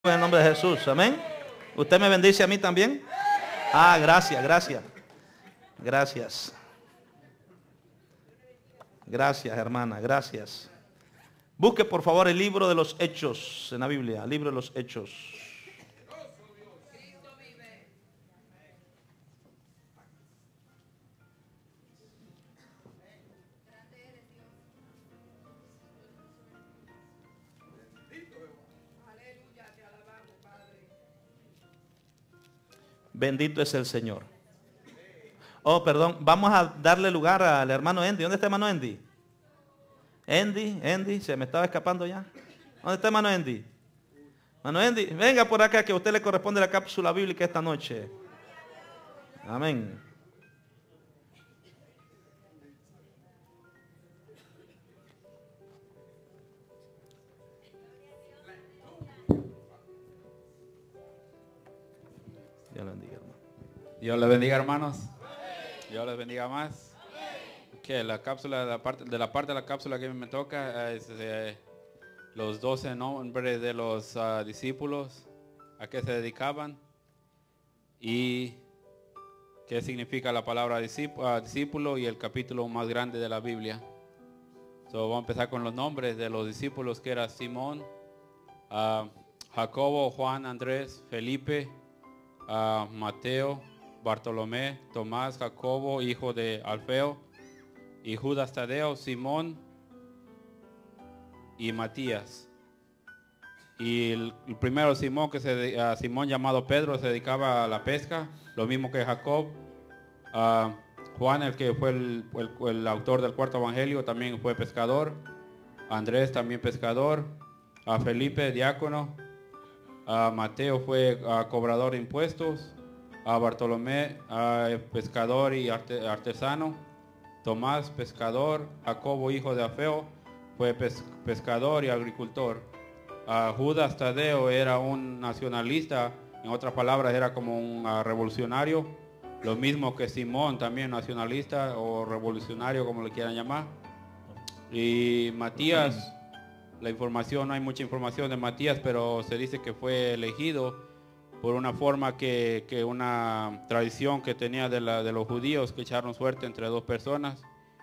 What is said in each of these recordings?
En el nombre de Jesús, amén. ¿Usted me bendice a mí también? Ah, gracias, gracias. Gracias. Gracias, hermana, gracias. Busque por favor el libro de los Hechos en la Biblia, libro de los Hechos. Bendito es el Señor. Oh, perdón, vamos a darle lugar al hermano Andy. ¿Dónde está hermano Andy? Andy, se me estaba escapando ya. ¿Dónde está hermano Andy? Hermano Andy, venga por acá que a usted le corresponde la cápsula bíblica esta noche. Amén. Dios le bendiga, hermano. Dios les bendiga, hermanos. Dios les bendiga más. Que la cápsula, de la parte de la cápsula que me toca es los 12 nombres de los discípulos, a qué se dedicaban y qué significa la palabra discípulo y el capítulo más grande de la Biblia. Vamos a empezar con los nombres de los discípulos, que era Simón, Jacobo, Juan, Andrés, Felipe, Mateo, Bartolomé, Tomás, Jacobo, hijo de Alfeo, y Judas Tadeo, Simón y Matías. Y el primero Simón, Simón llamado Pedro, se dedicaba a la pesca, lo mismo que Jacob. Juan, el que fue el autor del cuarto evangelio, también fue pescador. Andrés, también pescador. Felipe, diácono. Mateo fue cobrador de impuestos. Bartolomé, pescador y artesano. Tomás, pescador. Jacobo, hijo de Alfeo, fue pescador y agricultor. Judas Tadeo era un nacionalista, en otras palabras era como un revolucionario, lo mismo que Simón, también nacionalista o revolucionario, como le quieran llamar. Y Matías, no hay mucha información de Matías, pero se dice que fue elegido por una forma que una tradición que tenía de los judíos, que echaron suerte entre dos personas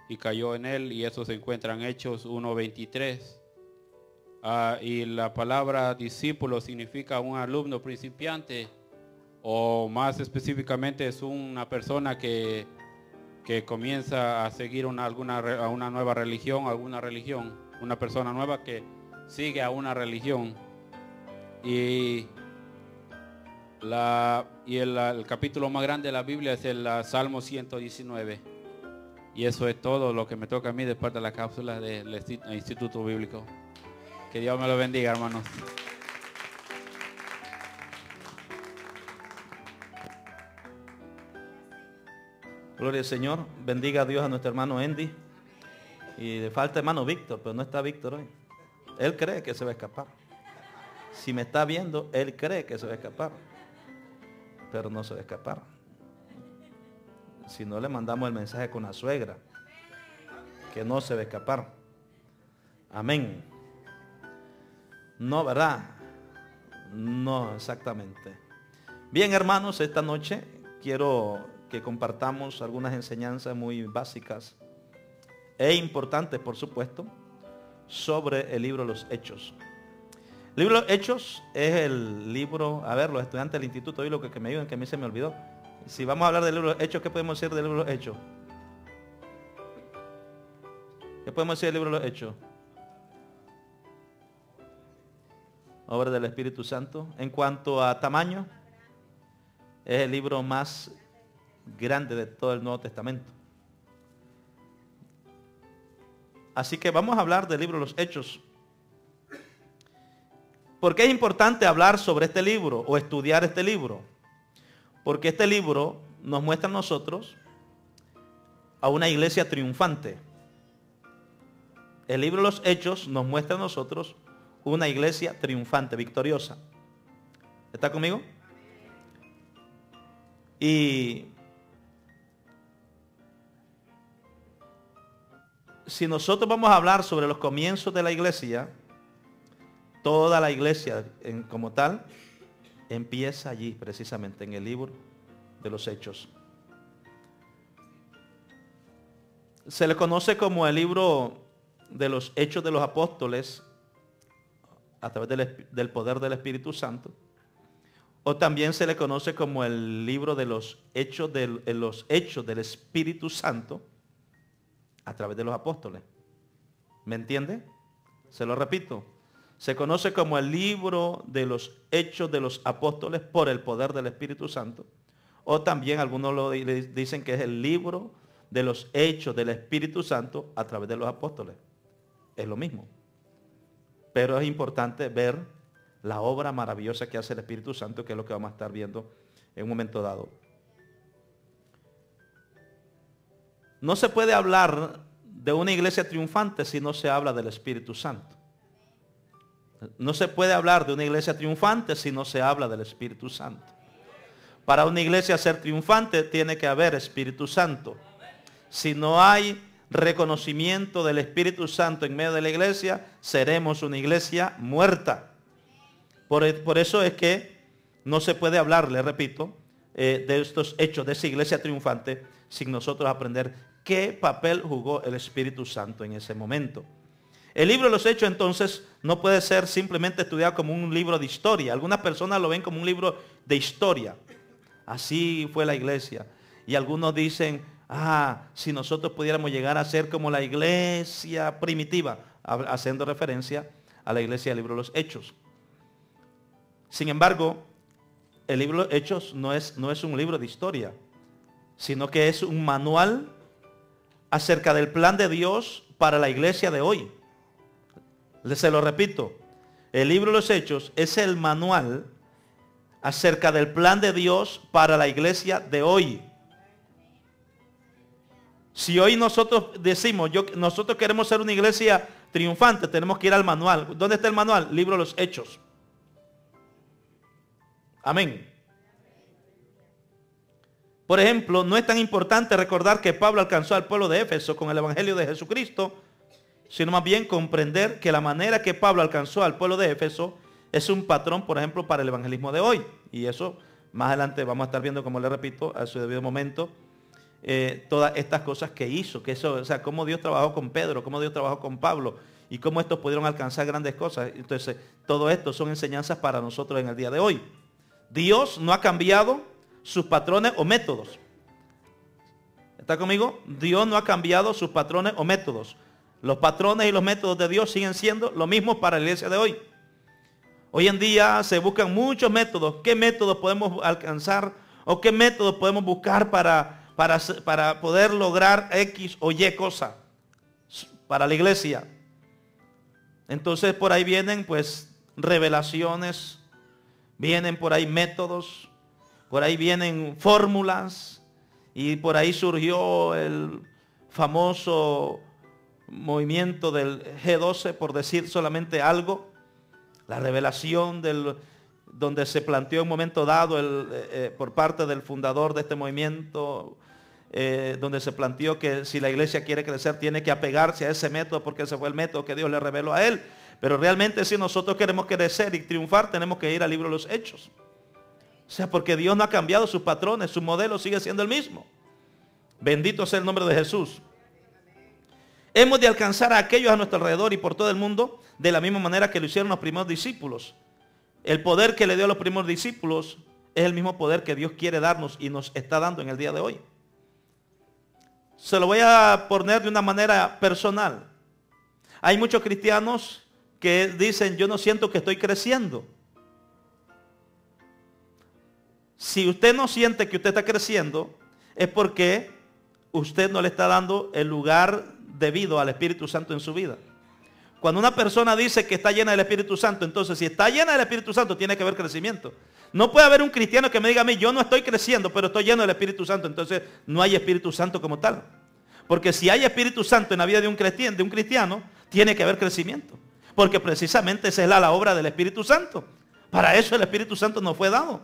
y cayó en él, y eso se encuentra en Hechos 1:23. Y la palabra discípulo significa un alumno principiante, o más específicamente es una persona que comienza a seguir una nueva religión, una persona nueva que sigue a una religión. Y el capítulo más grande de la Biblia es el Salmo 119. Y eso es todo lo que me toca a mí después de la cápsula del Instituto Bíblico. Que Dios me lo bendiga, hermanos. Gloria al Señor. Bendiga a Dios a nuestro hermano Andy. Y le falta hermano Víctor, pero no está Víctor hoy. Él cree que se va a escapar. Si me está viendo, él cree que se va a escapar. Pero no se va a escapar. Si no, le mandamos el mensaje con la suegra, que no se va a escapar. Amén. No, ¿verdad? No, exactamente. Bien, hermanos, esta noche quiero que compartamos algunas enseñanzas muy básicas e importantes, por supuesto, sobre el libro de los Hechos. El libro de los Hechos es el libro, a ver, los estudiantes del Instituto Bíblico que me ayuden, que a mí se me olvidó. Si vamos a hablar del libro de los Hechos, ¿qué podemos decir del libro de los Hechos? ¿Qué podemos decir del libro de los Hechos? Obra del Espíritu Santo. En cuanto a tamaño, es el libro más grande de todo el Nuevo Testamento. Así que vamos a hablar del libro de los Hechos. ¿Por qué es importante hablar sobre este libro o estudiar este libro? Porque este libro nos muestra a nosotros a una iglesia triunfante. El libro de los Hechos nos muestra a nosotros una iglesia triunfante, victoriosa. ¿Está conmigo? Y si nosotros vamos a hablar sobre los comienzos de la iglesia, toda la iglesia como tal, empieza allí precisamente en el libro de los Hechos. Se le conoce como el libro de los Hechos de los Apóstoles a través del poder del Espíritu Santo, o también se le conoce como el libro de los Hechos del Espíritu Santo a través de los apóstoles. ¿Me entiende? Se lo repito. Se conoce como el libro de los Hechos de los Apóstoles por el poder del Espíritu Santo, o también algunos dicen que es el libro de los Hechos del Espíritu Santo a través de los apóstoles. Es lo mismo. Pero es importante ver la obra maravillosa que hace el Espíritu Santo, que es lo que vamos a estar viendo en un momento dado. No se puede hablar de una iglesia triunfante si no se habla del Espíritu Santo. No se puede hablar de una iglesia triunfante si no se habla del Espíritu Santo. Para una iglesia ser triunfante tiene que haber Espíritu Santo. Si no hay reconocimiento del Espíritu Santo en medio de la iglesia, seremos una iglesia muerta. Por eso es que no se puede hablar, le repito, de estos hechos, de esa iglesia triunfante, sin nosotros aprender qué papel jugó el Espíritu Santo en ese momento. El libro de los Hechos entonces no puede ser simplemente estudiado como un libro de historia. Algunas personas lo ven como un libro de historia. Así fue la iglesia. Y algunos dicen, si nosotros pudiéramos llegar a ser como la iglesia primitiva, haciendo referencia a la iglesia del libro de los Hechos. Sin embargo, el libro de los Hechos no es un libro de historia, sino que es un manual acerca del plan de Dios para la iglesia de hoy. Se lo repito, el libro de los Hechos es el manual acerca del plan de Dios para la iglesia de hoy. Si hoy nosotros decimos, nosotros queremos ser una iglesia triunfante, tenemos que ir al manual. ¿Dónde está el manual? Libro de los Hechos. Amén. Por ejemplo, no es tan importante recordar que Pablo alcanzó al pueblo de Éfeso con el Evangelio de Jesucristo, sino más bien comprender que la manera que Pablo alcanzó al pueblo de Éfeso es un patrón, por ejemplo, para el evangelismo de hoy. Y eso más adelante vamos a estar viendo, como le repito, a su debido momento, todas estas cosas que hizo, cómo Dios trabajó con Pedro, cómo Dios trabajó con Pablo y cómo estos pudieron alcanzar grandes cosas. Entonces, todo esto son enseñanzas para nosotros en el día de hoy. Dios no ha cambiado sus patrones o métodos. ¿Está conmigo? Dios no ha cambiado sus patrones o métodos. Los patrones y los métodos de Dios siguen siendo lo mismo para la iglesia de hoy. Hoy en día se buscan muchos métodos. ¿Qué métodos podemos alcanzar o qué métodos podemos buscar para poder lograr X o Y cosa para la iglesia? Entonces por ahí vienen pues revelaciones, vienen por ahí métodos, por ahí vienen fórmulas y por ahí surgió el famoso movimiento del G12, por decir solamente algo, la revelación donde se planteó en un momento dado por parte del fundador de este movimiento, donde se planteó que si la iglesia quiere crecer tiene que apegarse a ese método porque ese fue el método que Dios le reveló a él. Pero realmente si nosotros queremos crecer y triunfar tenemos que ir al libro de los Hechos. O sea, porque Dios no ha cambiado sus patrones, su modelo sigue siendo el mismo. Bendito sea el nombre de Jesús. Hemos de alcanzar a aquellos a nuestro alrededor y por todo el mundo de la misma manera que lo hicieron los primeros discípulos. El poder que le dio a los primeros discípulos es el mismo poder que Dios quiere darnos y nos está dando en el día de hoy. Se lo voy a poner de una manera personal. Hay muchos cristianos que dicen, yo no siento que estoy creciendo. Si usted no siente que usted está creciendo, es porque usted no le está dando el lugar debido al Espíritu Santo en su vida. Cuando una persona dice que está llena del Espíritu Santo, entonces si está llena del Espíritu Santo tiene que haber crecimiento. No puede haber un cristiano que me diga a mí, yo no estoy creciendo, pero estoy lleno del Espíritu Santo. Entonces no hay Espíritu Santo como tal. Porque si hay Espíritu Santo en la vida de un cristiano, tiene que haber crecimiento. Porque precisamente esa es la obra del Espíritu Santo. Para eso el Espíritu Santo nos fue dado.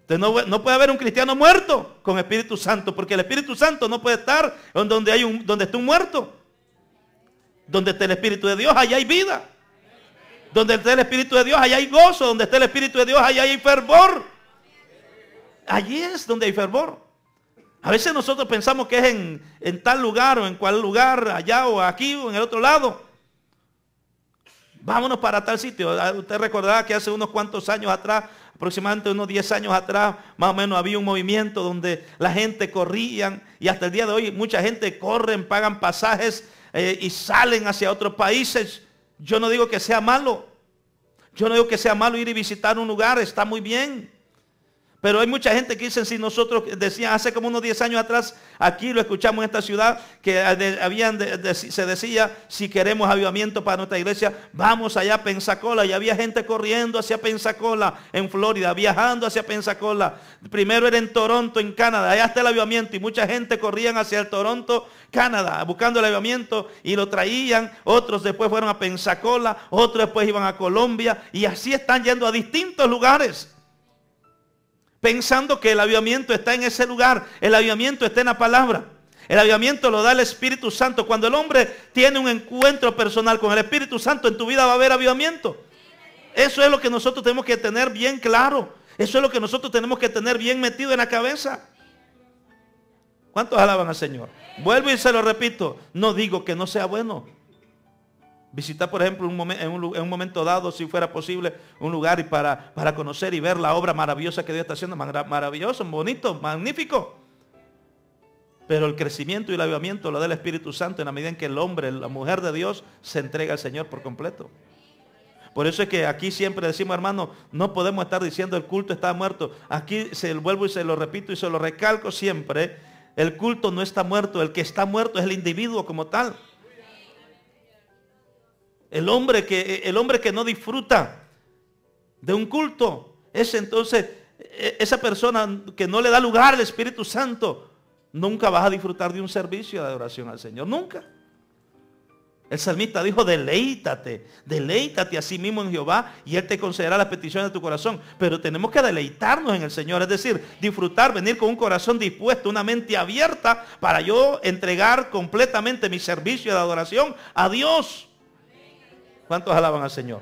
Entonces no puede haber un cristiano muerto con Espíritu Santo, porque el Espíritu Santo no puede estar donde esté un muerto. Donde esté el Espíritu de Dios, allá hay vida. Donde está el Espíritu de Dios, allá hay gozo. Donde está el Espíritu de Dios, allá hay fervor. Allí es donde hay fervor. A veces nosotros pensamos que es en tal lugar o en cual lugar, allá o aquí o en el otro lado. Vámonos para tal sitio. Usted recordará que hace unos cuantos años atrás, aproximadamente unos 10 años atrás, más o menos había un movimiento donde la gente corría y hasta el día de hoy mucha gente corren, pagan pasajes y salen hacia otros países. Yo no digo que sea malo. Yo no digo que sea malo ir y visitar un lugar, está muy bien. Pero hay mucha gente que dicen, si nosotros decían hace como unos 10 años atrás, aquí lo escuchamos en esta ciudad, que se decía, si queremos avivamiento para nuestra iglesia, vamos allá a Pensacola. Y había gente corriendo hacia Pensacola, en Florida, viajando hacia Pensacola. Primero era en Toronto, en Canadá, allá está el avivamiento. Y mucha gente corrían hacia el Toronto, Canadá, buscando el avivamiento y lo traían. Otros después fueron a Pensacola, otros después iban a Colombia. Y así están yendo a distintos lugares, pensando que el avivamiento está en ese lugar. El avivamiento está en la palabra. El avivamiento lo da el Espíritu Santo. Cuando el hombre tiene un encuentro personal con el Espíritu Santo, en tu vida va a haber avivamiento. Eso es lo que nosotros tenemos que tener bien claro. Eso es lo que nosotros tenemos que tener bien metido en la cabeza. ¿Cuántos alaban al Señor? Vuelvo y se lo repito. No digo que no sea bueno visitar, por ejemplo, en un momento dado, si fuera posible, un lugar y para conocer y ver la obra maravillosa que Dios está haciendo. Maravilloso, bonito, magnífico. Pero el crecimiento y el avivamiento lo da el Espíritu Santo en la medida en que el hombre, la mujer de Dios, se entrega al Señor por completo. Por eso es que aquí siempre decimos, hermano, no podemos estar diciendo el culto está muerto. Aquí vuelvo y se lo repito y se lo recalco siempre. El culto no está muerto. El que está muerto es el individuo como tal. El hombre que no disfruta de un culto es entonces esa persona que no le da lugar al Espíritu Santo. Nunca vas a disfrutar de un servicio de adoración al Señor. Nunca. El salmista dijo, deleítate a sí mismo en Jehová y Él te concederá las peticiones de tu corazón. Pero tenemos que deleitarnos en el Señor, es decir, disfrutar, venir con un corazón dispuesto, una mente abierta para yo entregar completamente mi servicio de adoración a Dios. ¿Cuántos alaban al Señor?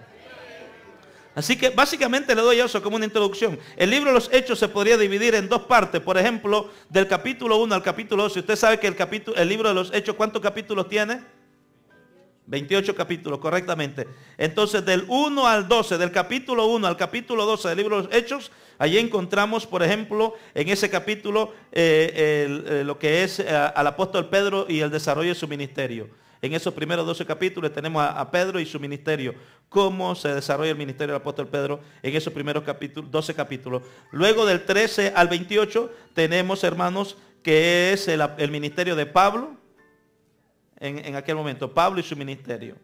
Así que básicamente le doy eso como una introducción. El libro de los Hechos se podría dividir en dos partes. Por ejemplo, del capítulo 1 al capítulo 12. Usted sabe que el libro de los Hechos, ¿cuántos capítulos tiene? 28 capítulos, correctamente. Entonces, del 1 al 12, del capítulo 1 al capítulo 12 del libro de los Hechos, allí encontramos, por ejemplo, en ese capítulo, lo que es al apóstol Pedro y el desarrollo de su ministerio. En esos primeros 12 capítulos tenemos a Pedro y su ministerio. Cómo se desarrolla el ministerio del apóstol Pedro en esos primeros 12 capítulos. Luego del 13 al 28 tenemos, hermanos, que es el ministerio de Pablo. En aquel momento, Pablo y su ministerio.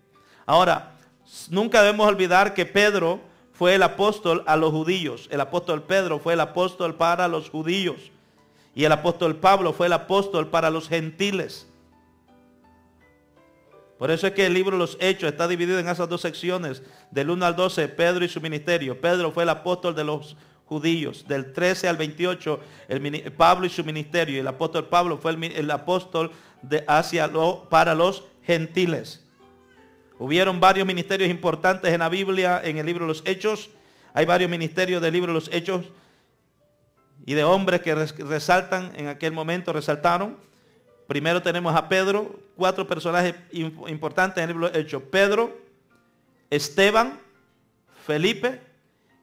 Ahora, nunca debemos olvidar que Pedro fue el apóstol a los judíos. El apóstol Pedro fue el apóstol para los judíos. Y el apóstol Pablo fue el apóstol para los gentiles. Por eso es que el libro de los Hechos está dividido en esas dos secciones. Del 1 al 12, Pedro y su ministerio. Pedro fue el apóstol de los judíos. Del 13 al 28, Pablo y su ministerio. Y el apóstol Pablo fue el apóstol para los gentiles. Hubieron varios ministerios importantes en la Biblia, en el libro de los Hechos. Hay varios ministerios del libro de los Hechos y de hombres que resaltan en aquel momento, resaltaron. Primero tenemos a Pedro, 4 personajes importantes en el libro de los Hechos. Pedro, Esteban, Felipe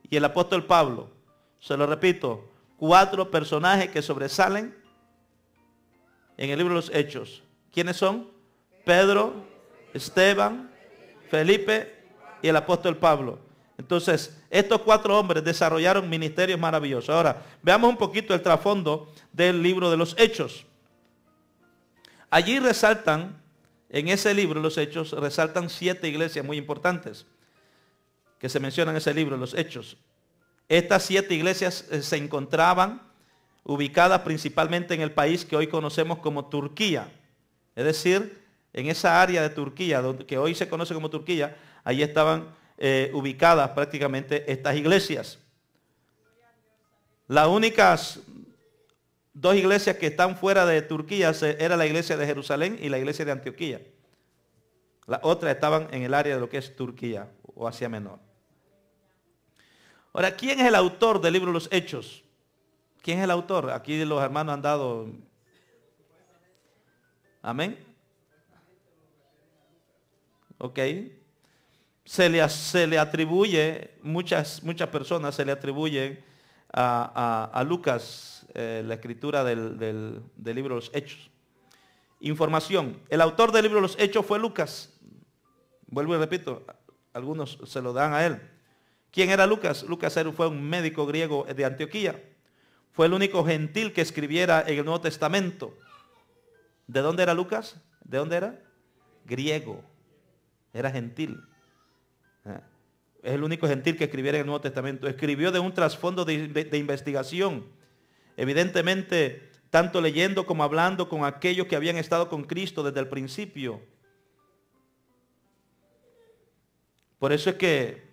y el apóstol Pablo. Se lo repito, 4 personajes que sobresalen en el libro de los Hechos. ¿Quiénes son? Pedro, Esteban, Felipe y el apóstol Pablo. Entonces, estos 4 hombres desarrollaron ministerios maravillosos. Ahora, veamos un poquito el trasfondo del libro de los Hechos. Allí resaltan, en ese libro, los Hechos, resaltan 7 iglesias muy importantes que se mencionan en ese libro, los Hechos. Estas 7 iglesias se encontraban ubicadas principalmente en el país que hoy conocemos como Turquía. Es decir, en esa área de Turquía, que hoy se conoce como Turquía, allí estaban ubicadas prácticamente estas iglesias. Las únicas 2 iglesias que están fuera de Turquía era la iglesia de Jerusalén y la iglesia de Antioquía. Las otras estaban en el área de lo que es Turquía o Asia Menor. Ahora, ¿quién es el autor del libro de los Hechos? ¿Quién es el autor? Aquí los hermanos han dado. Amén. Ok. Se le atribuye, muchas personas se le atribuyen a Lucas la escritura del libro de los Hechos. Información. El autor del libro de los Hechos fue Lucas. Vuelvo y repito, algunos se lo dan a él. ¿Quién era Lucas? Lucas fue un médico griego de Antioquía. Fue el único gentil que escribiera en el Nuevo Testamento. ¿De dónde era Lucas? ¿De dónde era? Griego. Era gentil. Es el único gentil que escribiera en el Nuevo Testamento. Escribió de un trasfondo de investigación. Evidentemente, tanto leyendo como hablando con aquellos que habían estado con Cristo desde el principio. Por eso es que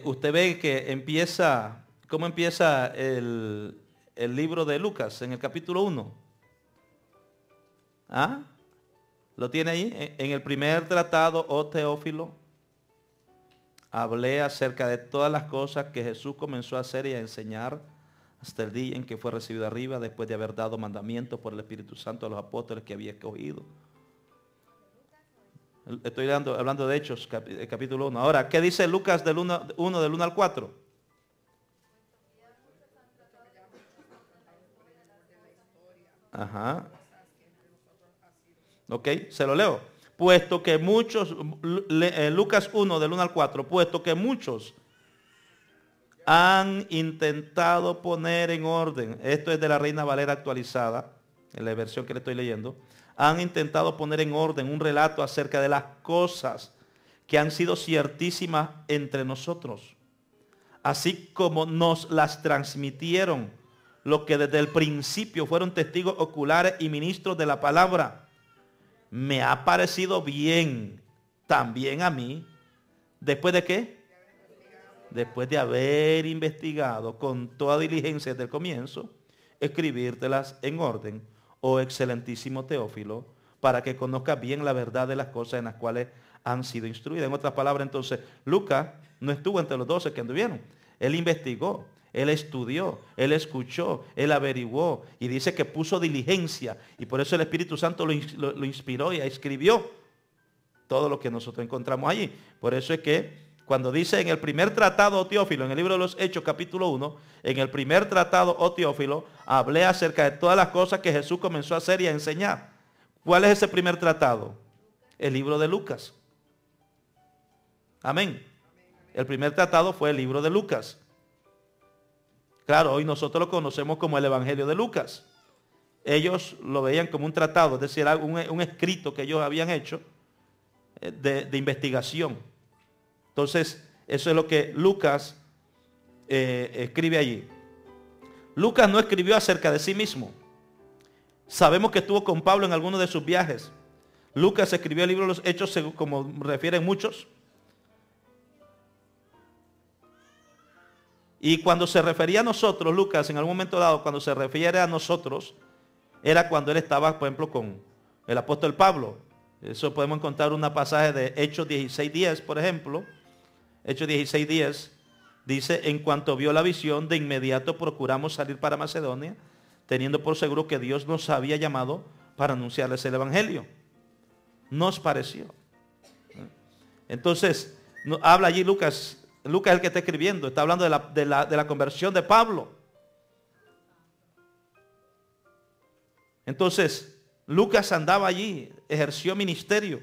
usted ve que empieza, ¿cómo empieza el libro de Lucas? En el capítulo 1. ¿Ah? ¿Lo tiene ahí? En el primer tratado, oh Teófilo, hablé acerca de todas las cosas que Jesús comenzó a hacer y a enseñar hasta el día en que fue recibido arriba, después de haber dado mandamientos por el Espíritu Santo a los apóstoles que había escogido. Estoy hablando de Hechos, capítulo 1. Ahora, ¿qué dice Lucas del 1 del 1 al 4? Ajá. Ok, se lo leo. Puesto que muchos, Lucas 1 del 1 al 4, puesto que muchos han intentado poner en orden, esto es de la Reina Valera actualizada, en la versión que le estoy leyendo, han intentado poner en orden un relato acerca de las cosas que han sido ciertísimas entre nosotros, así como nos las transmitieron los que desde el principio fueron testigos oculares y ministros de la palabra. Me ha parecido bien también a mí, ¿después de qué? Después de haber investigado con toda diligencia desde el comienzo, escribírtelas en orden, oh excelentísimo Teófilo, para que conozcas bien la verdad de las cosas en las cuales han sido instruidas. En otras palabras, entonces, Lucas no estuvo entre los 12 que anduvieron. Él investigó, él estudió, él escuchó, él averiguó y dice que puso diligencia y por eso el Espíritu Santo lo inspiró y escribió todo lo que nosotros encontramos allí. Por eso es que cuando dice en el primer tratado, oh Teófilo, en el libro de los Hechos, capítulo 1, en el primer tratado, oh Teófilo, hablé acerca de todas las cosas que Jesús comenzó a hacer y a enseñar. ¿Cuál es ese primer tratado? El libro de Lucas. Amén. El primer tratado fue el libro de Lucas. Claro, hoy nosotros lo conocemos como el Evangelio de Lucas. Ellos lo veían como un tratado, es decir, un escrito que ellos habían hecho de investigación. Entonces, eso es lo que Lucas escribe allí. Lucas no escribió acerca de sí mismo. Sabemos que estuvo con Pablo en algunos de sus viajes. Lucas escribió el libro de los Hechos, como refieren muchos. Y cuando se refería a nosotros, Lucas, en algún momento dado, cuando se refiere a nosotros, era cuando él estaba, por ejemplo, con el apóstol Pablo. Eso podemos encontrar un pasaje de Hechos 16:10, por ejemplo. Hechos 16:10 dice, en cuanto vio la visión, de inmediato procuramos salir para Macedonia, teniendo por seguro que Dios nos había llamado para anunciarles el Evangelio. Nos pareció. Entonces, habla allí Lucas. Lucas es el que está escribiendo, está hablando de la conversión de Pablo. Entonces, Lucas andaba allí, ejerció ministerio.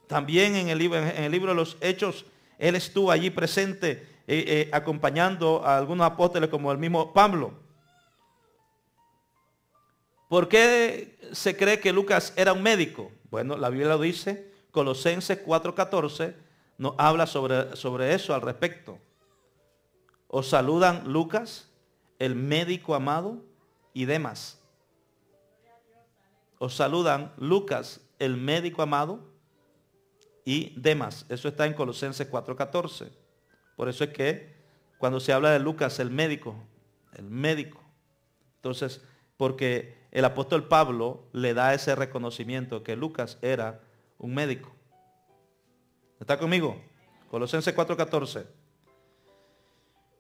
También en el libro de los Hechos, él estuvo allí presente, acompañando a algunos apóstoles como el mismo Pablo. ¿Por qué se cree que Lucas era un médico? Bueno, la Biblia lo dice, Colosenses 4:14, nos habla sobre eso al respecto. Os saludan Lucas, el médico amado, y Demas. Os saludan Lucas, el médico amado, y Demas. Eso está en Colosenses 4:14. Por eso es que cuando se habla de Lucas, el médico, entonces, porque el apóstol Pablo le da ese reconocimiento que Lucas era un médico. ¿Está conmigo? Colosenses 4:14.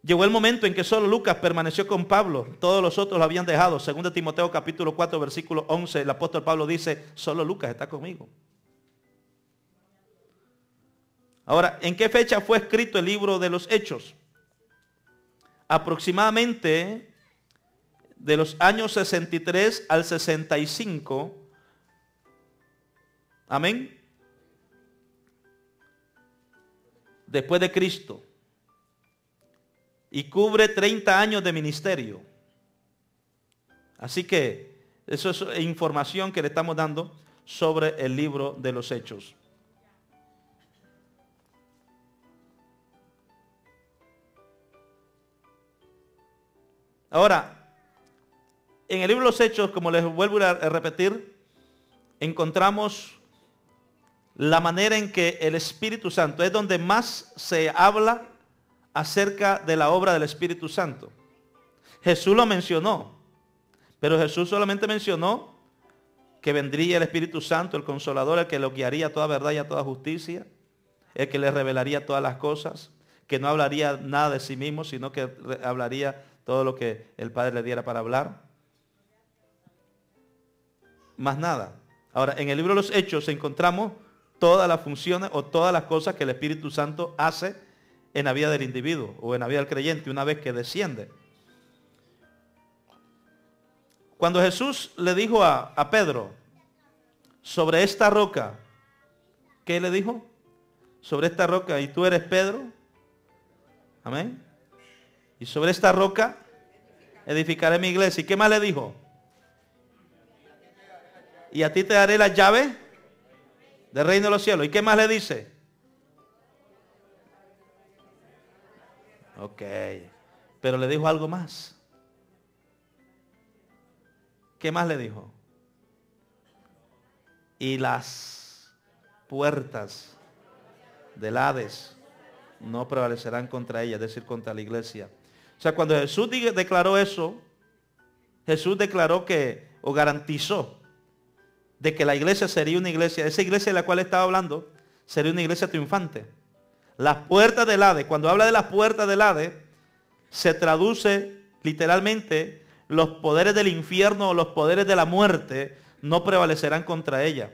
Llegó el momento en que solo Lucas permaneció con Pablo. Todos los otros lo habían dejado. 2 Timoteo capítulo 4, versículo 11. El apóstol Pablo dice, solo Lucas está conmigo. Ahora, ¿en qué fecha fue escrito el libro de los Hechos? Aproximadamente de los años 63 al 65. Amén. Después de Cristo. Y cubre 30 años de ministerio. Así que eso es información que le estamos dando sobre el libro de los Hechos. Ahora, en el libro de los Hechos, como les vuelvo a repetir, encontramos la manera en que el Espíritu Santo es donde más se habla acerca de la obra del Espíritu Santo. Jesús lo mencionó, pero Jesús solamente mencionó que vendría el Espíritu Santo, el Consolador, el que lo guiaría a toda verdad y a toda justicia, el que le revelaría todas las cosas, que no hablaría nada de sí mismo, sino que hablaría todo lo que el Padre le diera para hablar. Más nada. Ahora, en el libro de los Hechos encontramos todas las funciones o todas las cosas que el Espíritu Santo hace en la vida del individuo o en la vida del creyente una vez que desciende. Cuando Jesús le dijo a Pedro, sobre esta roca, ¿qué le dijo? Sobre esta roca, y tú eres Pedro. Amén. Y sobre esta roca edificaré mi iglesia. ¿Y qué más le dijo? Y a ti te daré la llave del reino de los cielos. ¿Y qué más le dice? Ok. Pero le dijo algo más. ¿Qué más le dijo? Y las puertas del Hades no prevalecerán contra ella, es decir, contra la iglesia. O sea, cuando Jesús declaró eso, Jesús declaró que, o garantizó, de que la iglesia sería una iglesia, esa iglesia de la cual estaba hablando, sería una iglesia triunfante. Las puertas del Hades, cuando habla de las puertas del Hades, se traduce literalmente, los poderes del infierno o los poderes de la muerte no prevalecerán contra ella.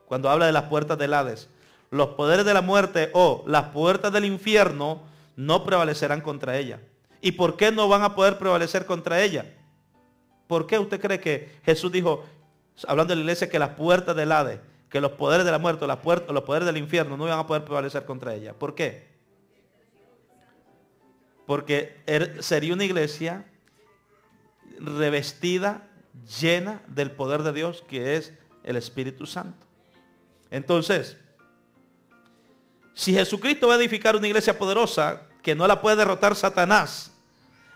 Cuando habla de las puertas del Hades, los poderes de la muerte o las puertas del infierno no prevalecerán contra ella. ¿Y por qué no van a poder prevalecer contra ella? ¿Por qué usted cree que Jesús dijo, hablando de la iglesia, que las puertas del Hades, que los poderes de la muerte, los poderes del infierno no iban a poder prevalecer contra ella? ¿Por qué? Porque sería una iglesia revestida, llena del poder de Dios, que es el Espíritu Santo. Entonces, si Jesucristo va a edificar una iglesia poderosa que no la puede derrotar Satanás,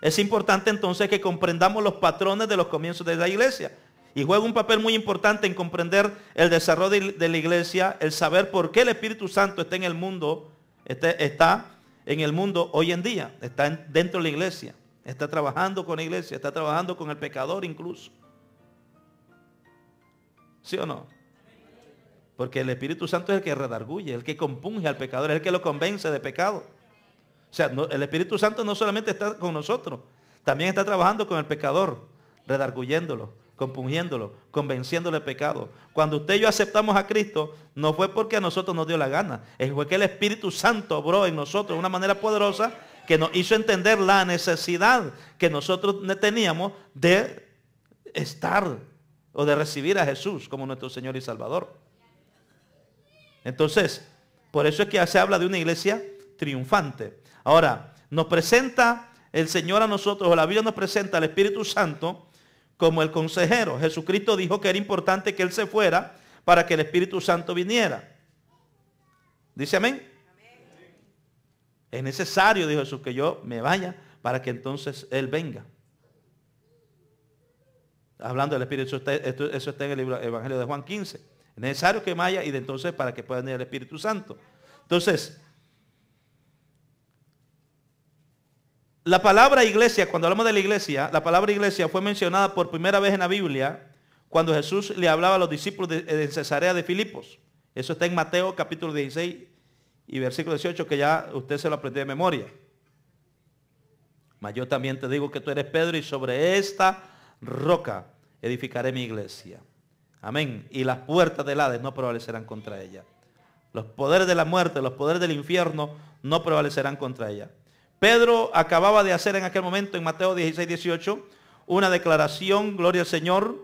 es importante entonces que comprendamos los patrones de los comienzos de la iglesia. Y juega un papel muy importante en comprender el desarrollo de la iglesia, el saber por qué el Espíritu Santo está en el mundo, está en el mundo hoy en día, está dentro de la iglesia, está trabajando con la iglesia, está trabajando con el pecador incluso. ¿Sí o no? Porque el Espíritu Santo es el que redarguye, el que compunge al pecador, es el que lo convence de pecado. O sea, el Espíritu Santo no solamente está con nosotros, también está trabajando con el pecador, redarguyéndolo, compungiéndolo, convenciéndole de pecado. Cuando usted y yo aceptamos a Cristo, no fue porque a nosotros nos dio la gana, fue que el Espíritu Santo obró en nosotros de una manera poderosa que nos hizo entender la necesidad que nosotros teníamos de estar o de recibir a Jesús como nuestro Señor y Salvador. Entonces, por eso es que se habla de una iglesia triunfante. Ahora, nos presenta el Señor a nosotros, o la Biblia nos presenta al Espíritu Santo como el consejero. Jesucristo dijo que era importante que Él se fuera para que el Espíritu Santo viniera. ¿Dice amén? Es necesario, dijo Jesús, que yo me vaya para que entonces Él venga. Hablando del Espíritu, eso está en el libro Evangelio de Juan 15. Es necesario que vaya y de entonces para que pueda venir el Espíritu Santo. Entonces, la palabra iglesia, cuando hablamos de la iglesia, la palabra iglesia fue mencionada por primera vez en la Biblia cuando Jesús le hablaba a los discípulos de Cesarea de Filipos. Eso está en Mateo capítulo 16 y versículo 18, que ya usted se lo aprendió de memoria. Mas yo también te digo que tú eres Pedro, y sobre esta roca edificaré mi iglesia. Amén. Y las puertas del Hades no prevalecerán contra ella. Los poderes de la muerte, los poderes del infierno no prevalecerán contra ella. Pedro acababa de hacer en aquel momento, en Mateo 16, 18, una declaración, gloria al Señor,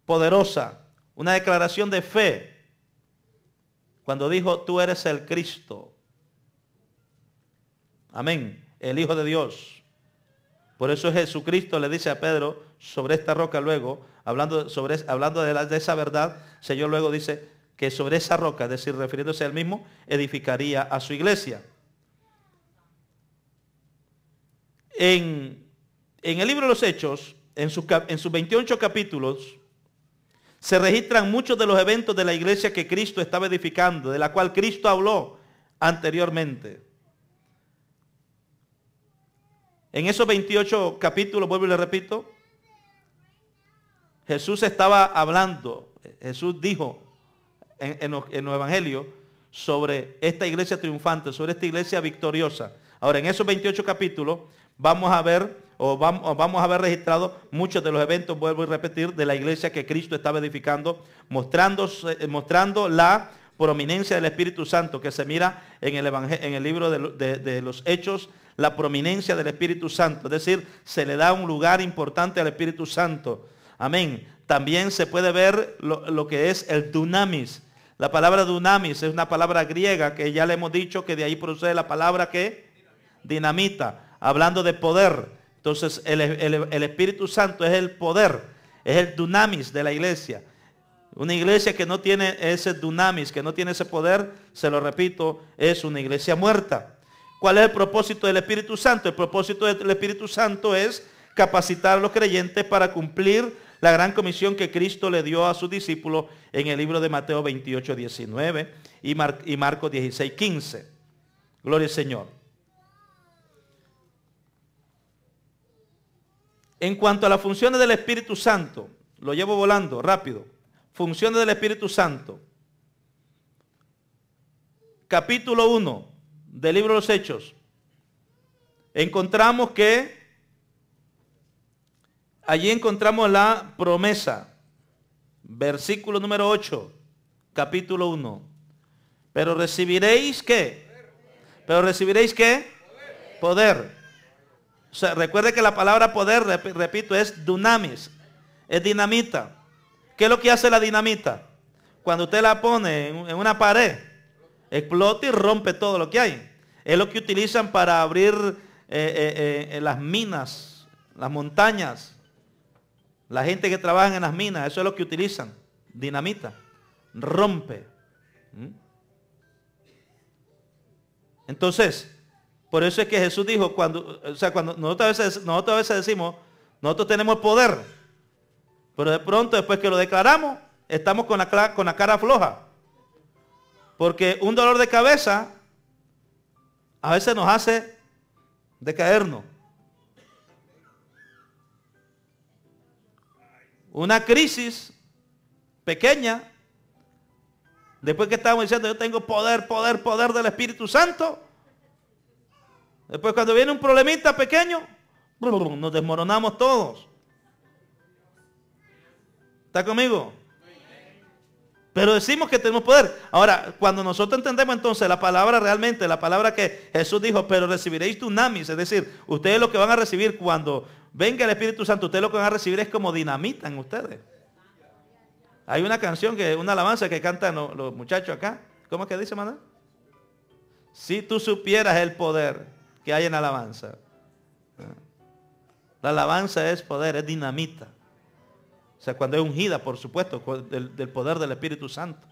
poderosa. Una declaración de fe. Cuando dijo, tú eres el Cristo. Amén. El Hijo de Dios. Por eso Jesucristo le dice a Pedro, sobre esta roca luego, hablando de esa verdad, el Señor luego dice que sobre esa roca, es decir, refiriéndose a él mismo, edificaría a su iglesia. En el libro de los Hechos, en sus 28 capítulos, se registran muchos de los eventos de la iglesia que Cristo estaba edificando, de la cual Cristo habló anteriormente. En esos 28 capítulos, vuelvo y le repito, Jesús estaba hablando, Jesús dijo en los evangelios sobre esta iglesia triunfante, sobre esta iglesia victoriosa. Ahora, en esos 28 capítulos vamos a ver registrado muchos de los eventos, vuelvo a repetir, de la iglesia que Cristo estaba edificando, mostrando la prominencia del Espíritu Santo, que se mira en el libro de los Hechos, la prominencia del Espíritu Santo, es decir, se le da un lugar importante al Espíritu Santo. Amén. También se puede ver lo que es el dunamis. La palabra dunamis es una palabra griega que ya le hemos dicho que de ahí procede la palabra que dinamita, hablando de poder. Entonces el Espíritu Santo es el poder, es el dunamis de la iglesia. Una iglesia que no tiene ese dunamis, que no tiene ese poder, se lo repito, es una iglesia muerta. ¿Cuál es el propósito del Espíritu Santo? El propósito del Espíritu Santo es capacitar a los creyentes para cumplir la gran comisión que Cristo le dio a sus discípulos en el libro de Mateo 28, 19 y Marcos 16, 15. Gloria al Señor. En cuanto a las funciones del Espíritu Santo, lo llevo volando rápido. Funciones del Espíritu Santo. Capítulo 1 del libro de los Hechos. Encontramos que allí encontramos la promesa. Versículo número 8, capítulo 1. Pero recibiréis ¿qué? Pero recibiréis ¿qué? Poder. O sea, recuerde que la palabra poder, repito, es dunamis, es dinamita. ¿Qué es lo que hace la dinamita? Cuando usted la pone en una pared, explota y rompe todo lo que hay. Es lo que utilizan para abrir las minas, las montañas. La gente que trabaja en las minas, eso es lo que utilizan. Dinamita. Rompe. Entonces, por eso es que Jesús dijo, cuando nosotros a veces decimos, nosotros tenemos poder, pero de pronto después que lo declaramos, estamos con la cara floja. Porque un dolor de cabeza a veces nos hace decaernos. Una crisis pequeña, después que estamos diciendo yo tengo poder del Espíritu Santo, después cuando viene un problemita pequeño, nos desmoronamos todos. ¿Está conmigo? Pero decimos que tenemos poder. Ahora, cuando nosotros entendemos entonces la palabra realmente, la palabra que Jesús dijo, pero recibiréis dunamis, es decir, ustedes lo que van a recibir cuando venga el Espíritu Santo, ustedes lo que van a recibir es como dinamita en ustedes. Hay una canción, una alabanza que cantan los muchachos acá. ¿Cómo es que dice, Manuel? Si tú supieras el poder que hay en la alabanza. La alabanza es poder, es dinamita. O sea, cuando es ungida, por supuesto, del poder del Espíritu Santo.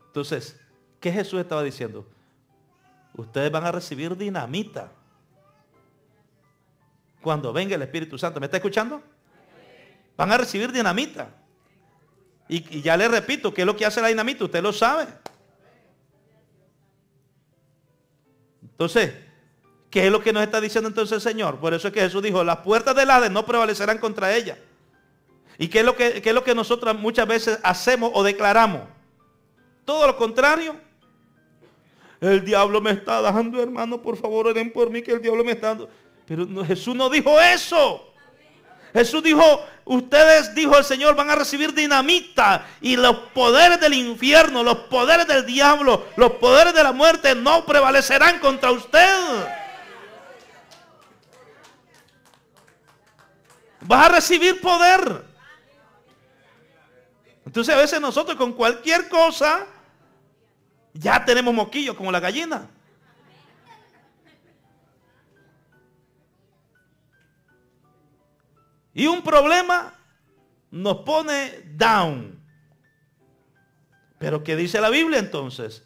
Entonces, ¿qué Jesús estaba diciendo? Ustedes van a recibir dinamita cuando venga el Espíritu Santo. ¿Me está escuchando? Van a recibir dinamita. Y ya le repito, ¿qué es lo que hace la dinamita? Usted lo sabe. Entonces, ¿qué es lo que nos está diciendo entonces el Señor? Por eso es que Jesús dijo, las puertas del Hades no prevalecerán contra ella. ¿Y qué es lo que nosotros muchas veces hacemos o declaramos? Todo lo contrario. El diablo me está dando, hermano, por favor, oren por mí que el diablo me está dando. Pero no, Jesús no dijo eso. Jesús dijo, ustedes, dijo el Señor, van a recibir dinamita y los poderes del infierno, los poderes del diablo, los poderes de la muerte no prevalecerán contra usted. Vas a recibir poder. Entonces a veces nosotros con cualquier cosa ya tenemos moquillos como la gallina. Y un problema nos pone down. ¿Pero qué dice la Biblia entonces?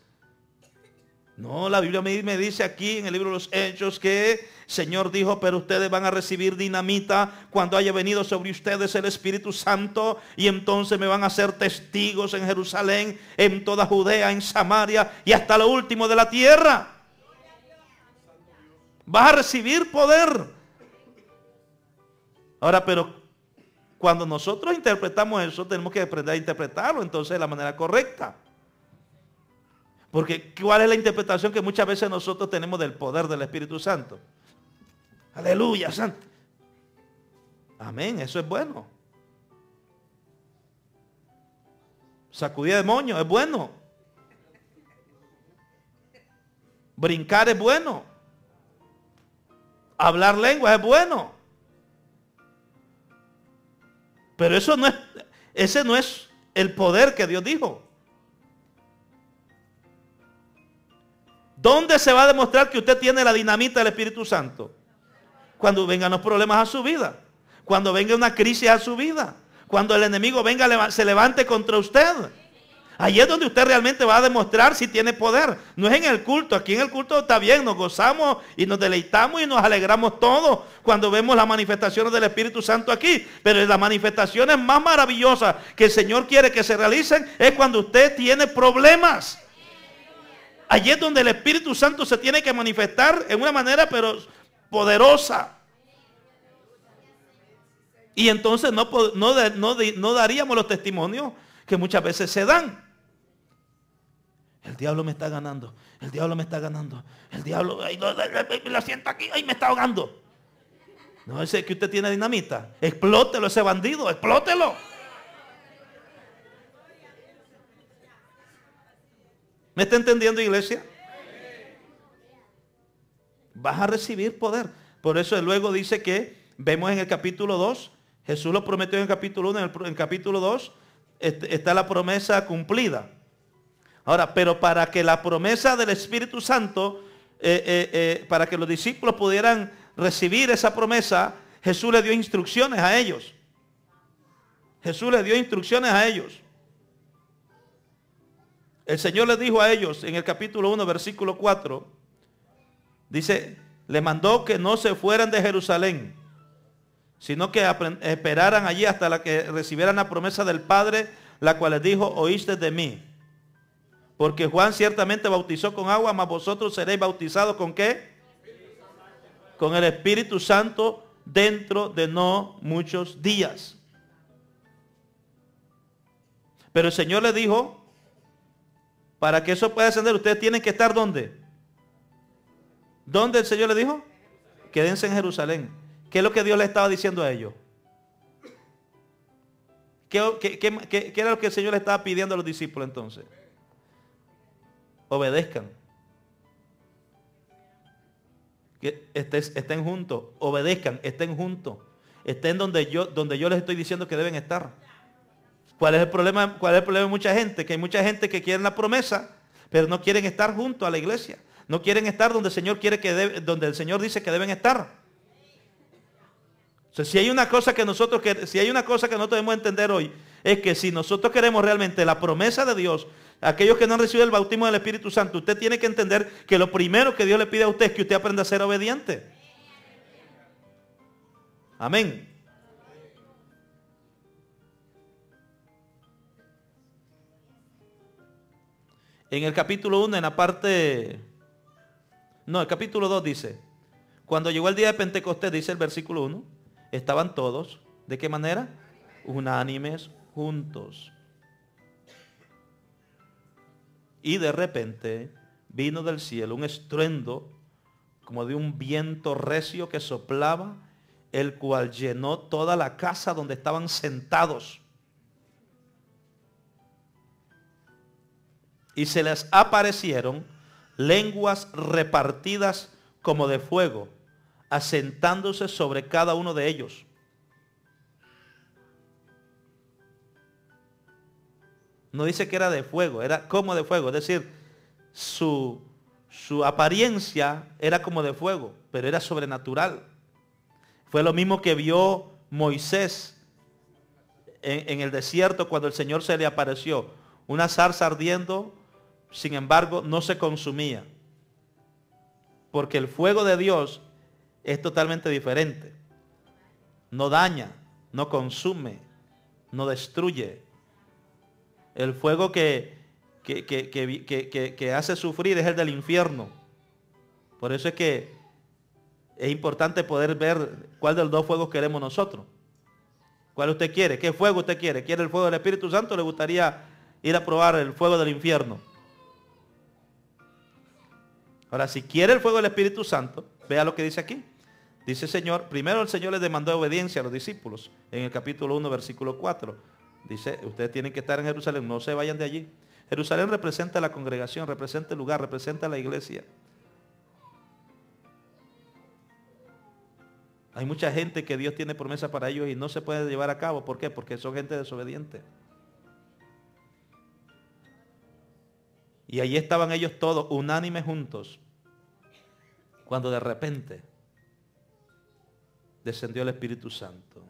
No, la Biblia me dice aquí en el libro de los Hechos que el Señor dijo, pero ustedes van a recibir dinamita cuando haya venido sobre ustedes el Espíritu Santo y entonces me van a ser testigos en Jerusalén, en toda Judea, en Samaria y hasta lo último de la tierra. Vas a recibir poder. Ahora, pero cuando nosotros interpretamos eso, tenemos que aprender a interpretarlo entonces de la manera correcta. Porque ¿cuál es la interpretación que muchas veces nosotros tenemos del poder del Espíritu Santo? Aleluya, santo. Amén, eso es bueno. Sacudir demonios es bueno. Brincar es bueno. Hablar lenguas es bueno. Pero ese no es el poder que Dios dijo. ¿Dónde se va a demostrar que usted tiene la dinamita del Espíritu Santo? Cuando vengan los problemas a su vida. Cuando venga una crisis a su vida. Cuando el enemigo venga, se levante contra usted. Allí es donde usted realmente va a demostrar si tiene poder. No es en el culto. Aquí en el culto está bien, nos gozamos y nos deleitamos y nos alegramos todos cuando vemos las manifestaciones del Espíritu Santo aquí. Pero las manifestaciones más maravillosas que el Señor quiere que se realicen es cuando usted tiene problemas. Allí es donde el Espíritu Santo se tiene que manifestar en una manera pero poderosa. Y entonces no daríamos los testimonios que muchas veces se dan. El diablo me está ganando. El diablo me está ganando. El diablo, ay, la sienta aquí, ay, me está ahogando. No, ese que usted tiene dinamita. Explótelo ese bandido, explótelo. ¿Me está entendiendo, iglesia? Vas a recibir poder. Por eso luego dice que vemos en el capítulo 2, Jesús lo prometió en el capítulo 1, en el capítulo 2 está la promesa cumplida. Ahora, pero para que la promesa del Espíritu Santo, para que los discípulos pudieran recibir esa promesa, Jesús le dio instrucciones a ellos. Jesús les dio instrucciones a ellos. El Señor les dijo a ellos en el capítulo 1, versículo 4, dice, le mandó que no se fueran de Jerusalén, sino que esperaran allí hasta la que recibieran la promesa del Padre, la cual les dijo, oíste de mí. Porque Juan ciertamente bautizó con agua, mas vosotros seréis bautizados ¿con qué? Con el Espíritu Santo dentro de no muchos días. Pero el Señor le dijo, para que eso pueda ascender, ustedes tienen que estar ¿dónde? ¿Dónde el Señor le dijo? Quédense en Jerusalén. ¿Qué es lo que Dios le estaba diciendo a ellos? ¿Qué era lo que el Señor le estaba pidiendo a los discípulos entonces? Obedezcan. Que estén juntos. Obedezcan, estén juntos. Estén donde yo les estoy diciendo que deben estar. ¿Cuál es el problema? ¿Cuál es el problema de mucha gente? Que hay mucha gente que quiere la promesa, pero no quieren estar junto a la iglesia. No quieren estar donde el Señor donde el Señor dice que deben estar. O sea, si hay una cosa que nosotros no debemos entender hoy, es que si nosotros queremos realmente la promesa de Dios, aquellos que no han recibido el bautismo del Espíritu Santo, usted tiene que entender que lo primero que Dios le pide a usted es que usted aprenda a ser obediente. Amén. En el capítulo 1, en la parte... No, el capítulo 2 dice, cuando llegó el día de Pentecostés, dice el versículo 1, estaban todos, ¿de qué manera? unánimes juntos. Y de repente vino del cielo un estruendo como de un viento recio que soplaba, el cual llenó toda la casa donde estaban sentados. Y se les aparecieron lenguas repartidas como de fuego, asentándose sobre cada uno de ellos. No dice que era de fuego, era como de fuego, es decir, su apariencia era como de fuego, pero era sobrenatural. Fue lo mismo que vio Moisés en el desierto cuando el Señor se le apareció. Una zarza ardiendo, sin embargo, no se consumía. Porque el fuego de Dios es totalmente diferente. No daña, no consume, no destruye. El fuego que hace sufrir es el del infierno. Por eso es que es importante poder ver cuál de los dos fuegos queremos nosotros. ¿Cuál usted quiere? ¿Qué fuego usted quiere? ¿Quiere el fuego del Espíritu Santo o le gustaría ir a probar el fuego del infierno? Ahora, si quiere el fuego del Espíritu Santo, vea lo que dice aquí. Dice el Señor, primero el Señor les demandó obediencia a los discípulos. En el capítulo 1, versículo 4. Dice, ustedes tienen que estar en Jerusalén, no se vayan de allí. Jerusalén representa la congregación, representa el lugar, representa la iglesia. Hay mucha gente que Dios tiene promesa para ellos y no se puede llevar a cabo. ¿Por qué? Porque son gente desobediente. Y allí estaban ellos todos unánimes juntos, cuando de repente descendió el Espíritu Santo.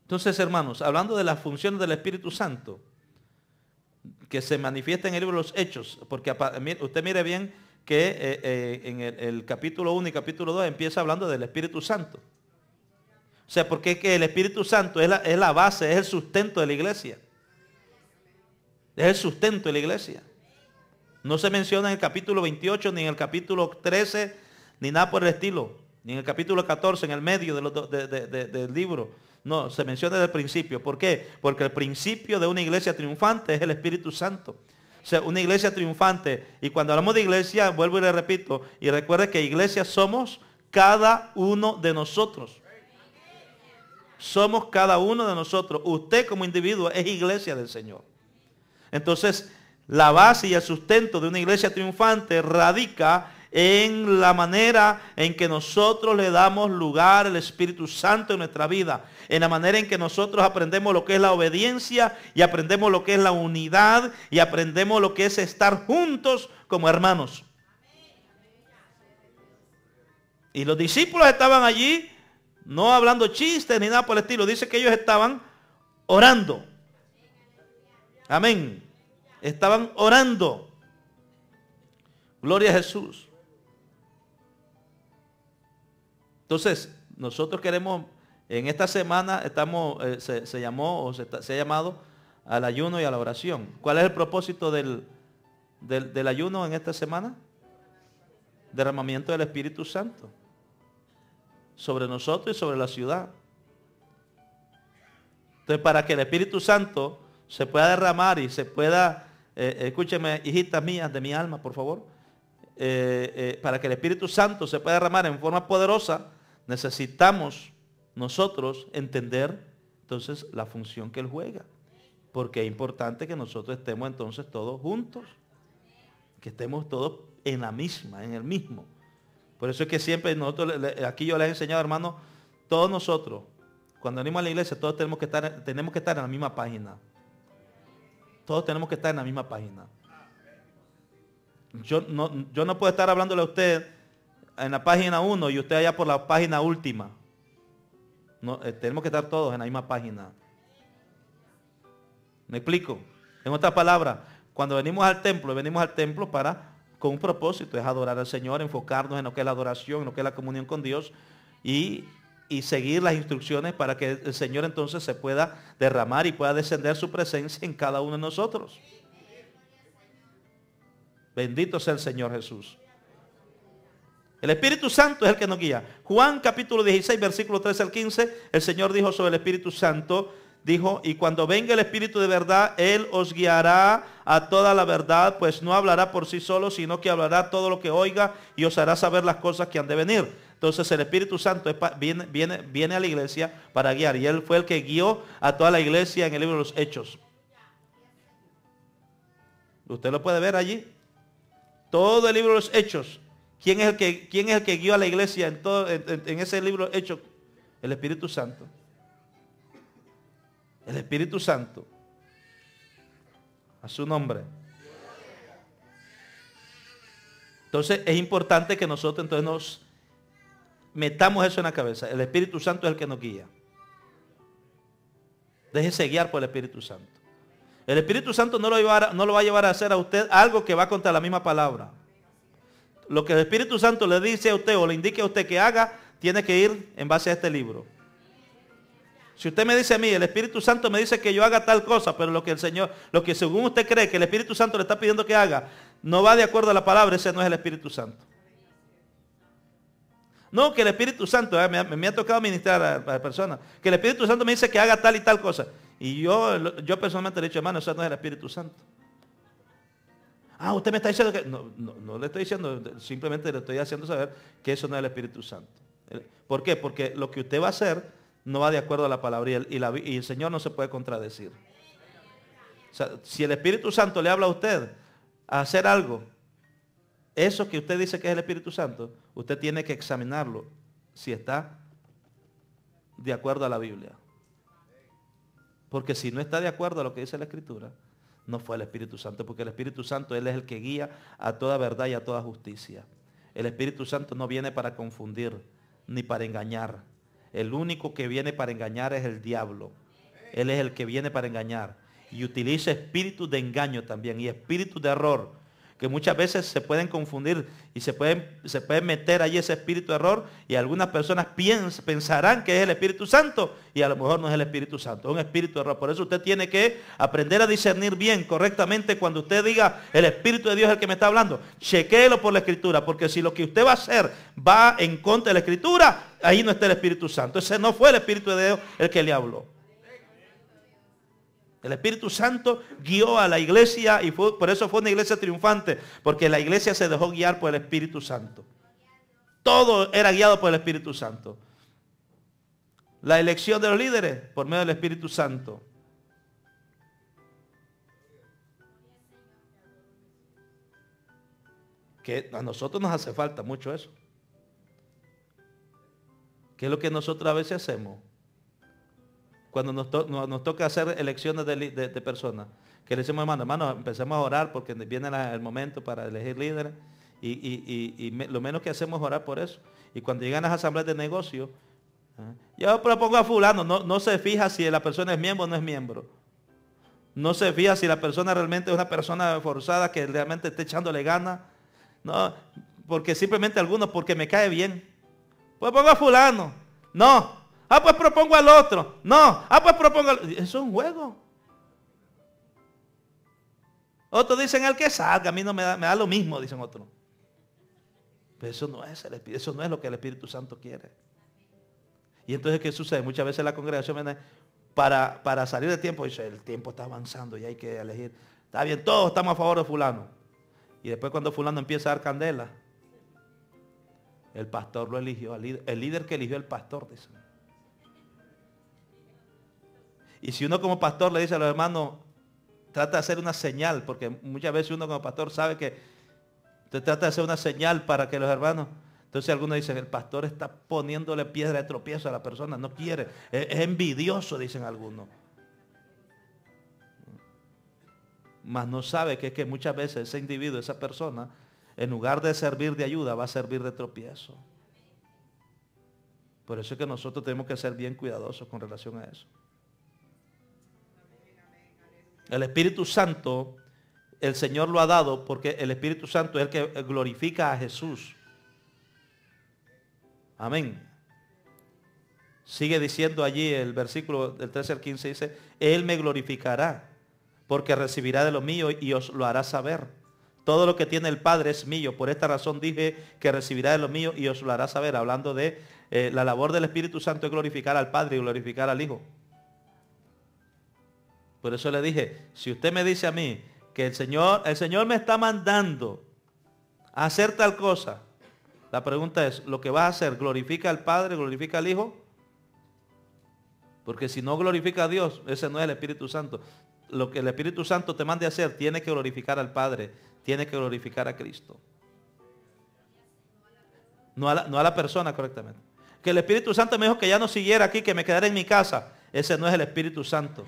Entonces, hermanos, hablando de las funciones del Espíritu Santo, que se manifiesta en el libro de los Hechos, porque usted mire bien que en el capítulo 1 y capítulo 2 empieza hablando del Espíritu Santo. O sea, porque que el Espíritu Santo es la base, es el sustento de la iglesia. Es el sustento de la iglesia. No se menciona en el capítulo 28, ni en el capítulo 13, ni nada por el estilo. Ni en el capítulo 14, en el medio del libro. No, se menciona desde el principio. ¿Por qué? Porque el principio de una iglesia triunfante es el Espíritu Santo. O sea, una iglesia triunfante. Y cuando hablamos de iglesia, vuelvo y le repito, y recuerde que iglesia somos cada uno de nosotros. Somos cada uno de nosotros. Usted como individuo es iglesia del Señor. Entonces, la base y el sustento de una iglesia triunfante radica en la manera en que nosotros le damos lugar al Espíritu Santo en nuestra vida, en la manera en que nosotros aprendemos lo que es la obediencia y aprendemos lo que es la unidad y aprendemos lo que es estar juntos como hermanos. Y los discípulos estaban allí, no hablando chistes ni nada por el estilo, dice que ellos estaban orando. Amén. Estaban orando. Gloria a Jesús. Entonces, nosotros queremos, en esta semana estamos, se ha llamado al ayuno y a la oración. ¿Cuál es el propósito del ayuno en esta semana? Derramamiento del Espíritu Santo sobre nosotros y sobre la ciudad. Entonces, para que el Espíritu Santo se pueda derramar y se pueda, escúcheme, hijitas mías de mi alma, por favor, para que el Espíritu Santo se pueda derramar en forma poderosa, necesitamos nosotros entender entonces la función que Él juega. Porque es importante que nosotros estemos entonces todos juntos. Que estemos todos en la misma, en el mismo. Por eso es que siempre nosotros, aquí yo les he enseñado, hermanos, todos nosotros, cuando venimos a la iglesia, todos tenemos que estar en la misma página. Todos tenemos que estar en la misma página. Yo no puedo estar hablándole a usted en la página 1 y usted allá por la página última. No, tenemos que estar todos en la misma página. ¿Me explico? En otras palabras, cuando venimos al templo con un propósito, es adorar al Señor, enfocarnos en lo que es la adoración, en lo que es la comunión con Dios y seguir las instrucciones para que el Señor entonces se pueda derramar y pueda descender su presencia en cada uno de nosotros. Bendito sea el Señor Jesús. El Espíritu Santo es el que nos guía. Juan capítulo 16, versículo 13 al 15, el Señor dijo sobre el Espíritu Santo, dijo, y cuando venga el Espíritu de verdad, Él os guiará a toda la verdad, pues no hablará por sí solo, sino que hablará todo lo que oiga y os hará saber las cosas que han de venir. Entonces el Espíritu Santo viene a la iglesia para guiar, y Él fue el que guió a toda la iglesia en el libro de los Hechos. Usted lo puede ver allí. Todo el libro de los Hechos. ¿Quién es el que guió a la iglesia en ese libro hecho? El Espíritu Santo. El Espíritu Santo. A su nombre. Entonces es importante que nosotros entonces nos metamos eso en la cabeza. El Espíritu Santo es el que nos guía. Déjese guiar por el Espíritu Santo. El Espíritu Santo no lo va a llevar a hacer a usted algo que va contra la misma palabra. Lo que el Espíritu Santo le dice a usted o le indique a usted que haga, tiene que ir en base a este libro. Si usted me dice a mí, el Espíritu Santo me dice que yo haga tal cosa, pero lo que según usted cree que el Espíritu Santo le está pidiendo que haga, no va de acuerdo a la palabra, ese no es el Espíritu Santo. No, que el Espíritu Santo, me ha tocado ministrar a personas, que el Espíritu Santo me dice que haga tal y tal cosa. Y yo personalmente le he dicho, hermano, eso no es el Espíritu Santo. Ah, usted me está diciendo que... No le estoy diciendo, simplemente le estoy haciendo saber que eso no es el Espíritu Santo. ¿Por qué? Porque lo que usted va a hacer no va de acuerdo a la palabra y el Señor no se puede contradecir. O sea, si el Espíritu Santo le habla a usted a hacer algo, eso que usted dice que es el Espíritu Santo, usted tiene que examinarlo si está de acuerdo a la Biblia. Porque si no está de acuerdo a lo que dice la Escritura, no fue el Espíritu Santo, porque el Espíritu Santo, Él es el que guía a toda verdad y a toda justicia. El Espíritu Santo no viene para confundir, ni para engañar. El único que viene para engañar es el diablo. Él es el que viene para engañar. Y utiliza espíritus de engaño también, y espíritus de error, que muchas veces se pueden confundir y se pueden meter ahí ese espíritu de error, y algunas personas pensarán que es el Espíritu Santo y a lo mejor no es el Espíritu Santo, es un espíritu de error. Por eso usted tiene que aprender a discernir bien, correctamente, cuando usted diga el Espíritu de Dios es el que me está hablando. Chequéelo por la Escritura, porque si lo que usted va a hacer va en contra de la Escritura, ahí no está el Espíritu Santo. Ese no fue el Espíritu de Dios el que le habló. El Espíritu Santo guió a la iglesia y por eso fue una iglesia triunfante, porque la iglesia se dejó guiar por el Espíritu Santo. Todo era guiado por el Espíritu Santo. La elección de los líderes por medio del Espíritu Santo. Que a nosotros nos hace falta mucho eso. ¿Qué es lo que nosotros a veces hacemos? Cuando nos toca hacer elecciones de personas, que le decimos, hermano, empecemos a orar porque viene el momento para elegir líderes, lo menos que hacemos es orar por eso. Y cuando llegan las asambleas de negocio, yo propongo a fulano, no se fija si la persona es miembro o no es miembro. No se fija si la persona realmente es una persona forzada que realmente esté echándole ganas. No, porque simplemente algunos, porque me cae bien. Pues pongo a fulano. No. Pues propongo al otro. No. Pues propongo al... Eso es un juego. Otros dicen el que salga, a mí no me da lo mismo, dicen otros. Pero eso no es el Espíritu, eso no es lo que el Espíritu Santo quiere. Y entonces, ¿qué sucede? Muchas veces la congregación viene para salir del tiempo, dice, el tiempo está avanzando y hay que elegir. Está bien, todos estamos a favor de fulano. Y después cuando fulano empieza a dar candela, el pastor lo eligió, el líder que eligió el pastor, dicen. Y si uno como pastor le dice a los hermanos, trata de hacer una señal, porque muchas veces uno como pastor sabe que usted trata de hacer una señal para que los hermanos, entonces algunos dicen, el pastor está poniéndole piedra de tropiezo a la persona, no quiere, es envidioso, dicen algunos. Mas no sabe que es que muchas veces ese individuo, esa persona, en lugar de servir de ayuda, va a servir de tropiezo. Por eso es que nosotros tenemos que ser bien cuidadosos con relación a eso. El Espíritu Santo, el Señor lo ha dado porque el Espíritu Santo es el que glorifica a Jesús. Amén. Sigue diciendo allí el versículo del 13 al 15, dice, Él me glorificará porque recibirá de lo mío y os lo hará saber. Todo lo que tiene el Padre es mío. Por esta razón dije que recibirá de lo mío y os lo hará saber. Hablando de la labor del Espíritu Santo es glorificar al Padre y glorificar al Hijo. Por eso le dije, si usted me dice a mí que el Señor me está mandando a hacer tal cosa, la pregunta es, ¿lo que vas a hacer glorifica al Padre, glorifica al Hijo? Porque si no glorifica a Dios, ese no es el Espíritu Santo. Lo que el Espíritu Santo te mande a hacer, tiene que glorificar al Padre, tiene que glorificar a Cristo. No a la persona correctamente. Que el Espíritu Santo me dijo que ya no siguiera aquí, que me quedara en mi casa. Ese no es el Espíritu Santo.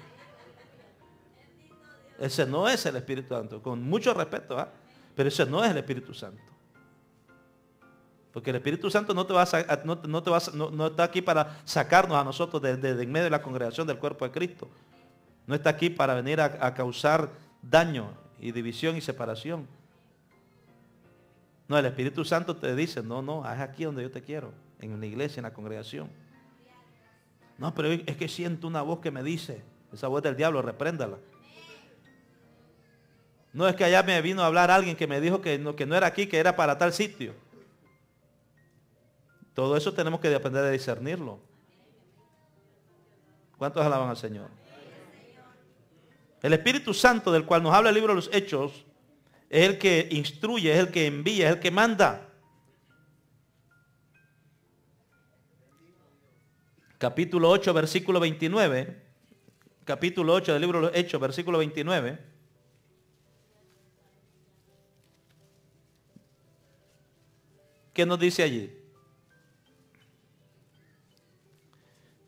Ese no es el Espíritu Santo. Con mucho respeto, ¿eh? Pero ese no es el Espíritu Santo. Porque el Espíritu Santo no está aquí para sacarnos a nosotros de en medio de la congregación del cuerpo de Cristo. No está aquí para venir a causar daño y división y separación. No, el Espíritu Santo te dice, no, es aquí donde yo te quiero, en la iglesia, en la congregación. No, pero es que siento una voz que me dice, esa voz del diablo, repréndala. No, es que allá me vino a hablar alguien que me dijo que no era aquí, que era para tal sitio. Todo eso tenemos que aprender a discernirlo. ¿Cuántos alaban al Señor? El Espíritu Santo del cual nos habla el libro de los Hechos es el que instruye, es el que envía, es el que manda. Capítulo 8, versículo 29. Capítulo 8 del libro de los Hechos, versículo 29. ¿Qué nos dice allí?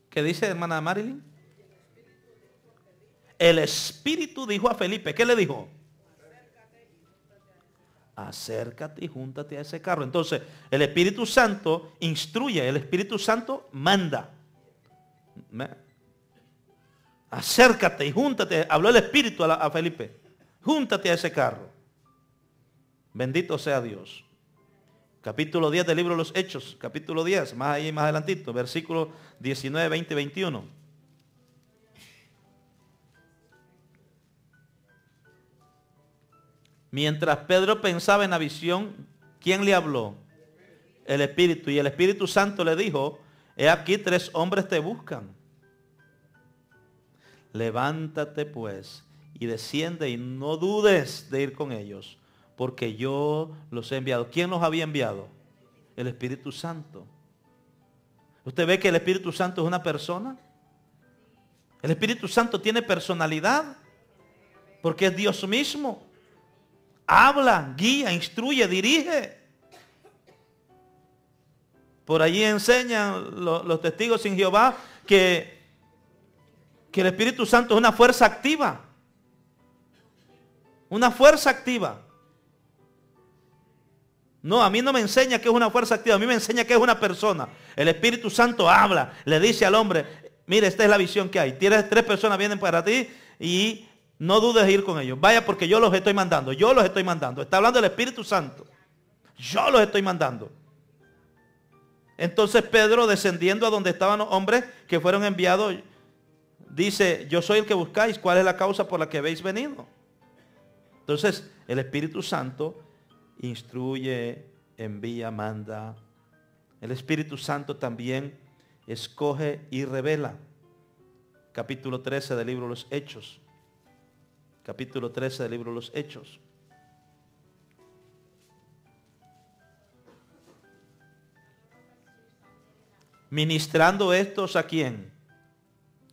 ¿Qué dice, hermana Marilyn? El Espíritu dijo a Felipe, ¿qué le dijo? Acércate y júntate a ese carro. Entonces, el Espíritu Santo instruye, el Espíritu Santo manda. Acércate y júntate. Habló el Espíritu a Felipe. Júntate a ese carro. Bendito sea Dios. Capítulo 10 del libro de los Hechos. Capítulo 10, más ahí, más adelantito. Versículos 19, 20 y 21. Mientras Pedro pensaba en la visión, ¿quién le habló? El Espíritu. Y el Espíritu Santo le dijo, he aquí 3 hombres te buscan. Levántate pues y desciende y no dudes de ir con ellos, porque yo los he enviado. ¿Quién los había enviado? El Espíritu Santo. ¿Usted ve que el Espíritu Santo es una persona? El Espíritu Santo tiene personalidad, porque es Dios mismo. Habla, guía, instruye, dirige. Por allí enseñan los testigos sin Jehová que el Espíritu Santo es una fuerza activa. Una fuerza activa. No, a mí no me enseña que es una fuerza activa, a mí me enseña que es una persona. El Espíritu Santo habla, le dice al hombre, mire, esta es la visión que hay. Tienes 3 personas vienen para ti y no dudes de ir con ellos. Vaya porque yo los estoy mandando. Yo los estoy mandando. Está hablando el Espíritu Santo. Yo los estoy mandando. Entonces Pedro, descendiendo a donde estaban los hombres que fueron enviados, dice, yo soy el que buscáis. ¿Cuál es la causa por la que habéis venido? Entonces el Espíritu Santo instruye, envía, manda. El Espíritu Santo también escoge y revela. Capítulo 13 del libro de los Hechos. Capítulo 13 del libro de los Hechos. Ministrando estos a quién?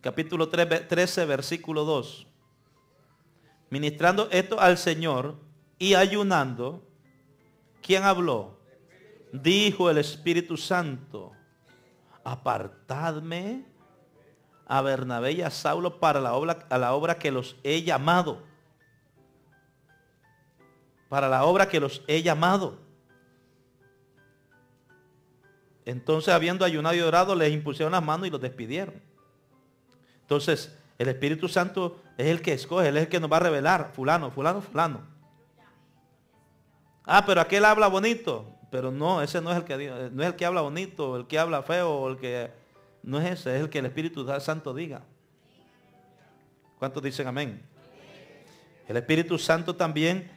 Capítulo 13, versículo 2. Ministrando esto al Señor y ayunando. ¿Quién habló? Dijo el Espíritu Santo, apartadme a Bernabé y a Saulo para a la obra que los he llamado. Para la obra que los he llamado. Entonces, habiendo ayunado y orado, les impusieron las manos y los despidieron. Entonces, el Espíritu Santo es el que escoge, él es el que nos va a revelar, fulano, fulano, fulano. Ah, pero aquel habla bonito. Pero no, ese no es el que habla bonito, el que habla feo, el que no es ese, es el que el Espíritu Santo diga. ¿Cuántos dicen amén? El Espíritu Santo también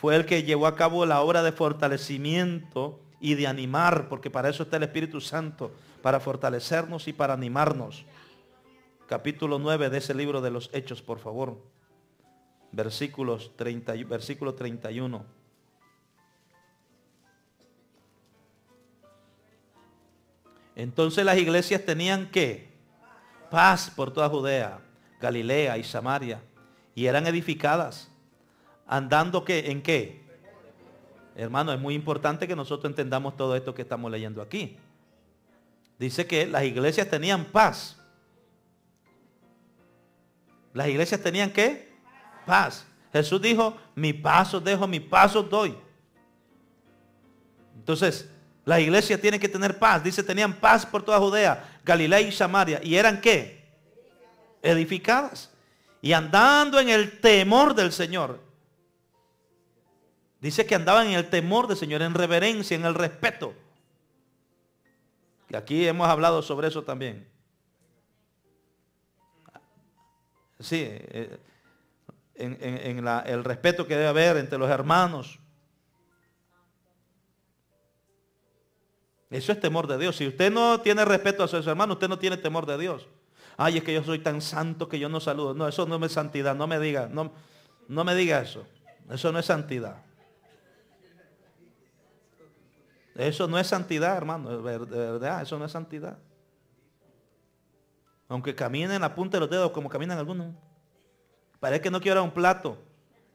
fue el que llevó a cabo la obra de fortalecimiento y de animar, porque para eso está el Espíritu Santo, para fortalecernos y para animarnos. Capítulo 9 de ese libro de los Hechos, por favor. Versículo 31. Entonces las iglesias tenían ¿qué? Paz por toda Judea, Galilea y Samaria, y eran edificadas, andando ¿qué? ¿En qué? Hermano, es muy importante que nosotros entendamos todo esto que estamos leyendo aquí. Dice que las iglesias tenían paz. Las iglesias tenían ¿qué? Paz. Jesús dijo, mi paz os dejo, mi paz os doy. Entonces, las iglesias tienen que tener paz. Dice, tenían paz por toda Judea, Galilea y Samaria. ¿Y eran qué? Edificadas. Y andando en el temor del Señor. Dice que andaban en el temor del Señor, en reverencia, en el respeto. Y aquí hemos hablado sobre eso también. Sí, el respeto que debe haber entre los hermanos. Eso es temor de Dios. Si usted no tiene respeto a sus hermanos, usted no tiene temor de Dios. Ay, es que yo soy tan santo que yo no saludo. No, eso no es santidad. No me diga, no me diga eso. Eso no es santidad. Eso no es santidad, hermano. De verdad, eso no es santidad. Aunque caminen a punta de los dedos como caminan algunos. Parece que no quiero un plato,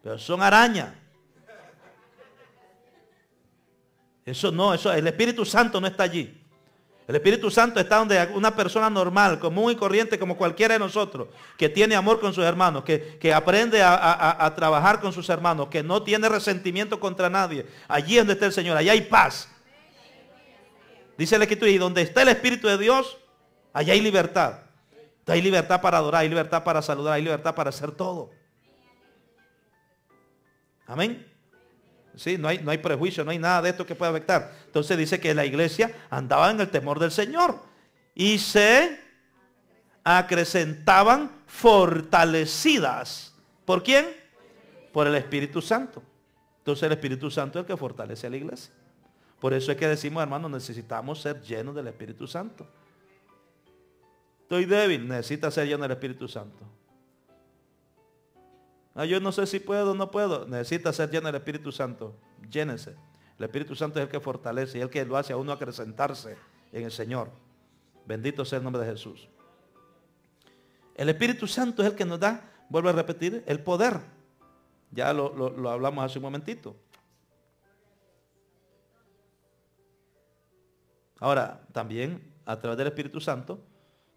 pero son arañas. Eso no, el Espíritu Santo no está allí. El Espíritu Santo está donde una persona normal, común y corriente como cualquiera de nosotros, que tiene amor con sus hermanos, que aprende a trabajar con sus hermanos, que no tiene resentimiento contra nadie. Allí es donde está el Señor, allá hay paz. Dice la Escritura, y donde está el Espíritu de Dios, allá hay libertad. Hay libertad para adorar, hay libertad para saludar, hay libertad para hacer todo. Amén. Sí, no hay prejuicio, no hay nada de esto que pueda afectar. Entonces dice que la iglesia andaba en el temor del Señor. Y se acrecentaban fortalecidas. ¿Por quién? Por el Espíritu Santo. Entonces el Espíritu Santo es el que fortalece a la iglesia. Por eso es que decimos, hermanos, necesitamos ser llenos del Espíritu Santo. Estoy débil, necesita ser lleno del Espíritu Santo. Yo no sé si puedo o no puedo. Necesita ser lleno del Espíritu Santo. Llénese. El Espíritu Santo es el que fortalece y el que lo hace a uno acrecentarse en el Señor. Bendito sea el nombre de Jesús. El Espíritu Santo es el que nos da, vuelvo a repetir, el poder. Ya lo hablamos hace un momentito. Ahora, también a través del Espíritu Santo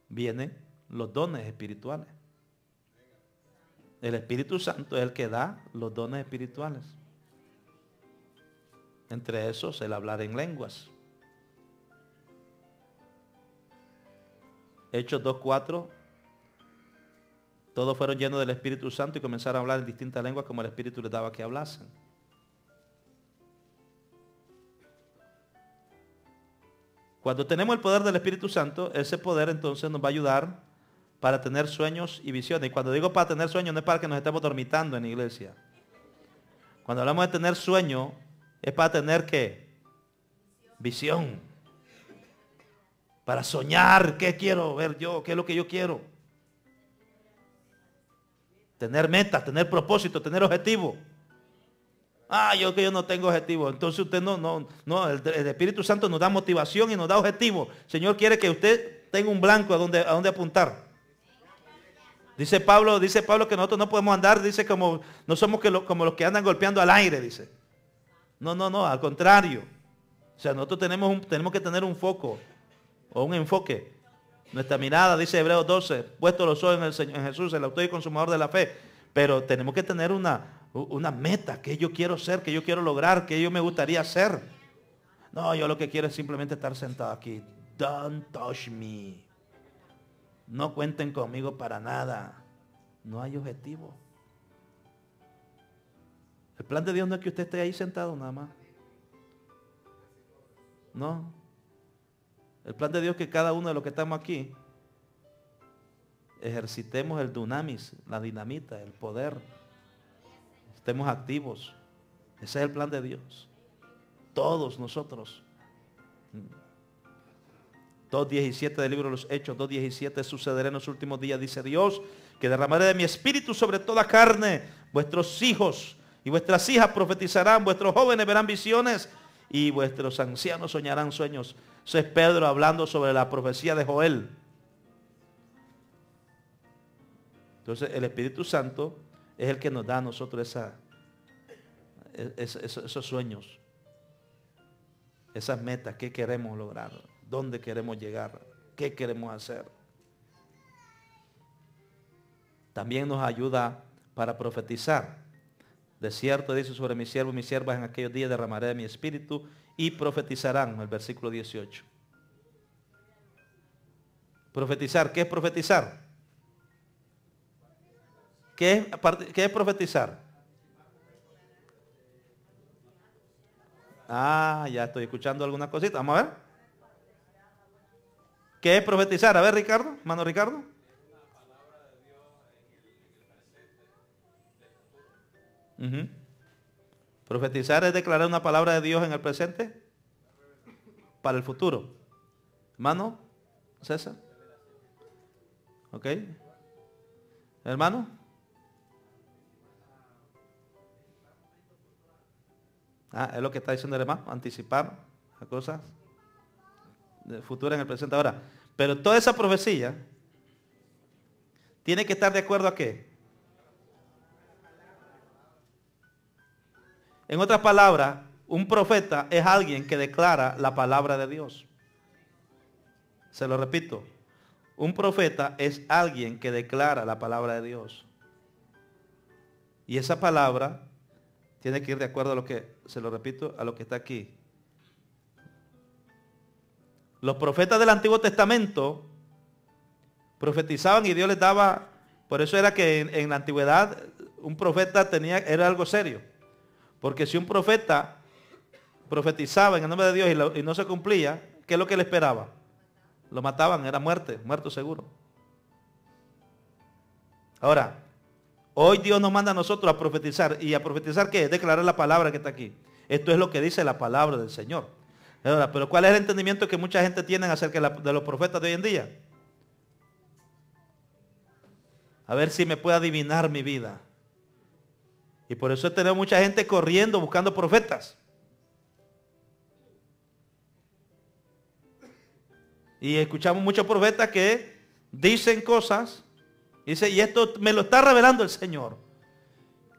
vienen los dones espirituales. El Espíritu Santo es el que da los dones espirituales. Entre esos, el hablar en lenguas. Hechos 2:4. Todos fueron llenos del Espíritu Santo y comenzaron a hablar en distintas lenguas como el Espíritu les daba que hablasen. Cuando tenemos el poder del Espíritu Santo, ese poder entonces nos va a ayudar para tener sueños y visiones. Y cuando digo para tener sueños, no es para que nos estemos dormitando en la iglesia. Cuando hablamos de tener sueño, es para tener ¿qué? Visión. Para soñar, ¿qué quiero ver yo? ¿Qué es lo que yo quiero? Tener metas, tener propósito, tener objetivo. Yo no tengo objetivo. Entonces usted no, el Espíritu Santo nos da motivación y nos da objetivo. El Señor quiere que usted tenga un blanco a donde apuntar. Dice Pablo que nosotros no podemos andar, dice como no somos como los que andan golpeando al aire, dice. No, al contrario. O sea, nosotros tenemos que tener un foco o un enfoque. Nuestra mirada, dice Hebreos 12, puesto los ojos en Jesús, el autor y consumador de la fe. Pero tenemos que tener una meta, que yo quiero ser, que yo quiero lograr, que yo me gustaría ser. No, yo lo que quiero es simplemente estar sentado aquí. Don't touch me. No cuenten conmigo para nada. No hay objetivo. El plan de Dios no es que usted esté ahí sentado nada más. No. El plan de Dios es que cada uno de los que estamos aquí ejercitemos el dunamis, la dinamita, el poder. Estemos activos. Ese es el plan de Dios. Todos nosotros. 2.17 del libro de los Hechos, 2.17, sucederá en los últimos días, dice Dios, que derramaré de mi espíritu sobre toda carne. Vuestros hijos y vuestras hijas profetizarán, vuestros jóvenes verán visiones y vuestros ancianos soñarán sueños. Eso es Pedro hablando sobre la profecía de Joel. Entonces el Espíritu Santo es el que nos da a nosotros esos sueños, esas metas, qué queremos lograr, dónde queremos llegar, qué queremos hacer. También nos ayuda para profetizar. De cierto dice sobre mis siervos y mis siervas en aquellos días derramaré de mi espíritu y profetizarán, el versículo 18. Profetizar, ¿qué es profetizar? ¿Qué es profetizar? Ah, ya estoy escuchando alguna cosita. Vamos a ver. ¿Qué es profetizar? A ver, Ricardo, hermano Ricardo. Profetizar es declarar una palabra de Dios en el presente para el futuro. Hermano César. ¿Ok? Hermano. Ah, es lo que está diciendo el hermano, anticipar las cosas futuras en el presente ahora. Pero toda esa profecía tiene que estar de acuerdo a qué. En otras palabras, un profeta es alguien que declara la palabra de Dios. Se lo repito. Un profeta es alguien que declara la palabra de Dios. Y esa palabra tiene que ir de acuerdo a lo que, se lo repito, a lo que está aquí. Los profetas del Antiguo Testamento profetizaban y Dios les daba, por eso era que en la antigüedad un profeta era algo serio. Porque si un profeta profetizaba en el nombre de Dios y no se cumplía, ¿qué es lo que le esperaba? Lo mataban, era muerto seguro. Ahora, hoy Dios nos manda a nosotros a profetizar. ¿Y a profetizar qué? Declarar la palabra que está aquí. Esto es lo que dice la palabra del Señor. Ahora, pero ¿cuál es el entendimiento que mucha gente tiene acerca de los profetas de hoy en día? A ver si me puede adivinar mi vida. Y por eso tenemos mucha gente corriendo buscando profetas. Y escuchamos muchos profetas que dicen cosas. Dice, y esto me lo está revelando el Señor.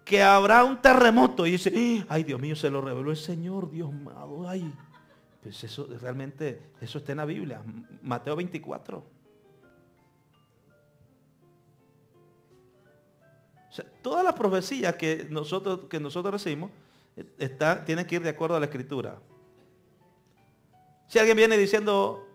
Que habrá un terremoto. Y dice, ay Dios mío, se lo reveló el Señor, Dios amado. Ay, pues eso realmente, eso está en la Biblia. Mateo 24. O sea, todas las profecías que nosotros recibimos tienen que ir de acuerdo a la Escritura. Si alguien viene diciendo,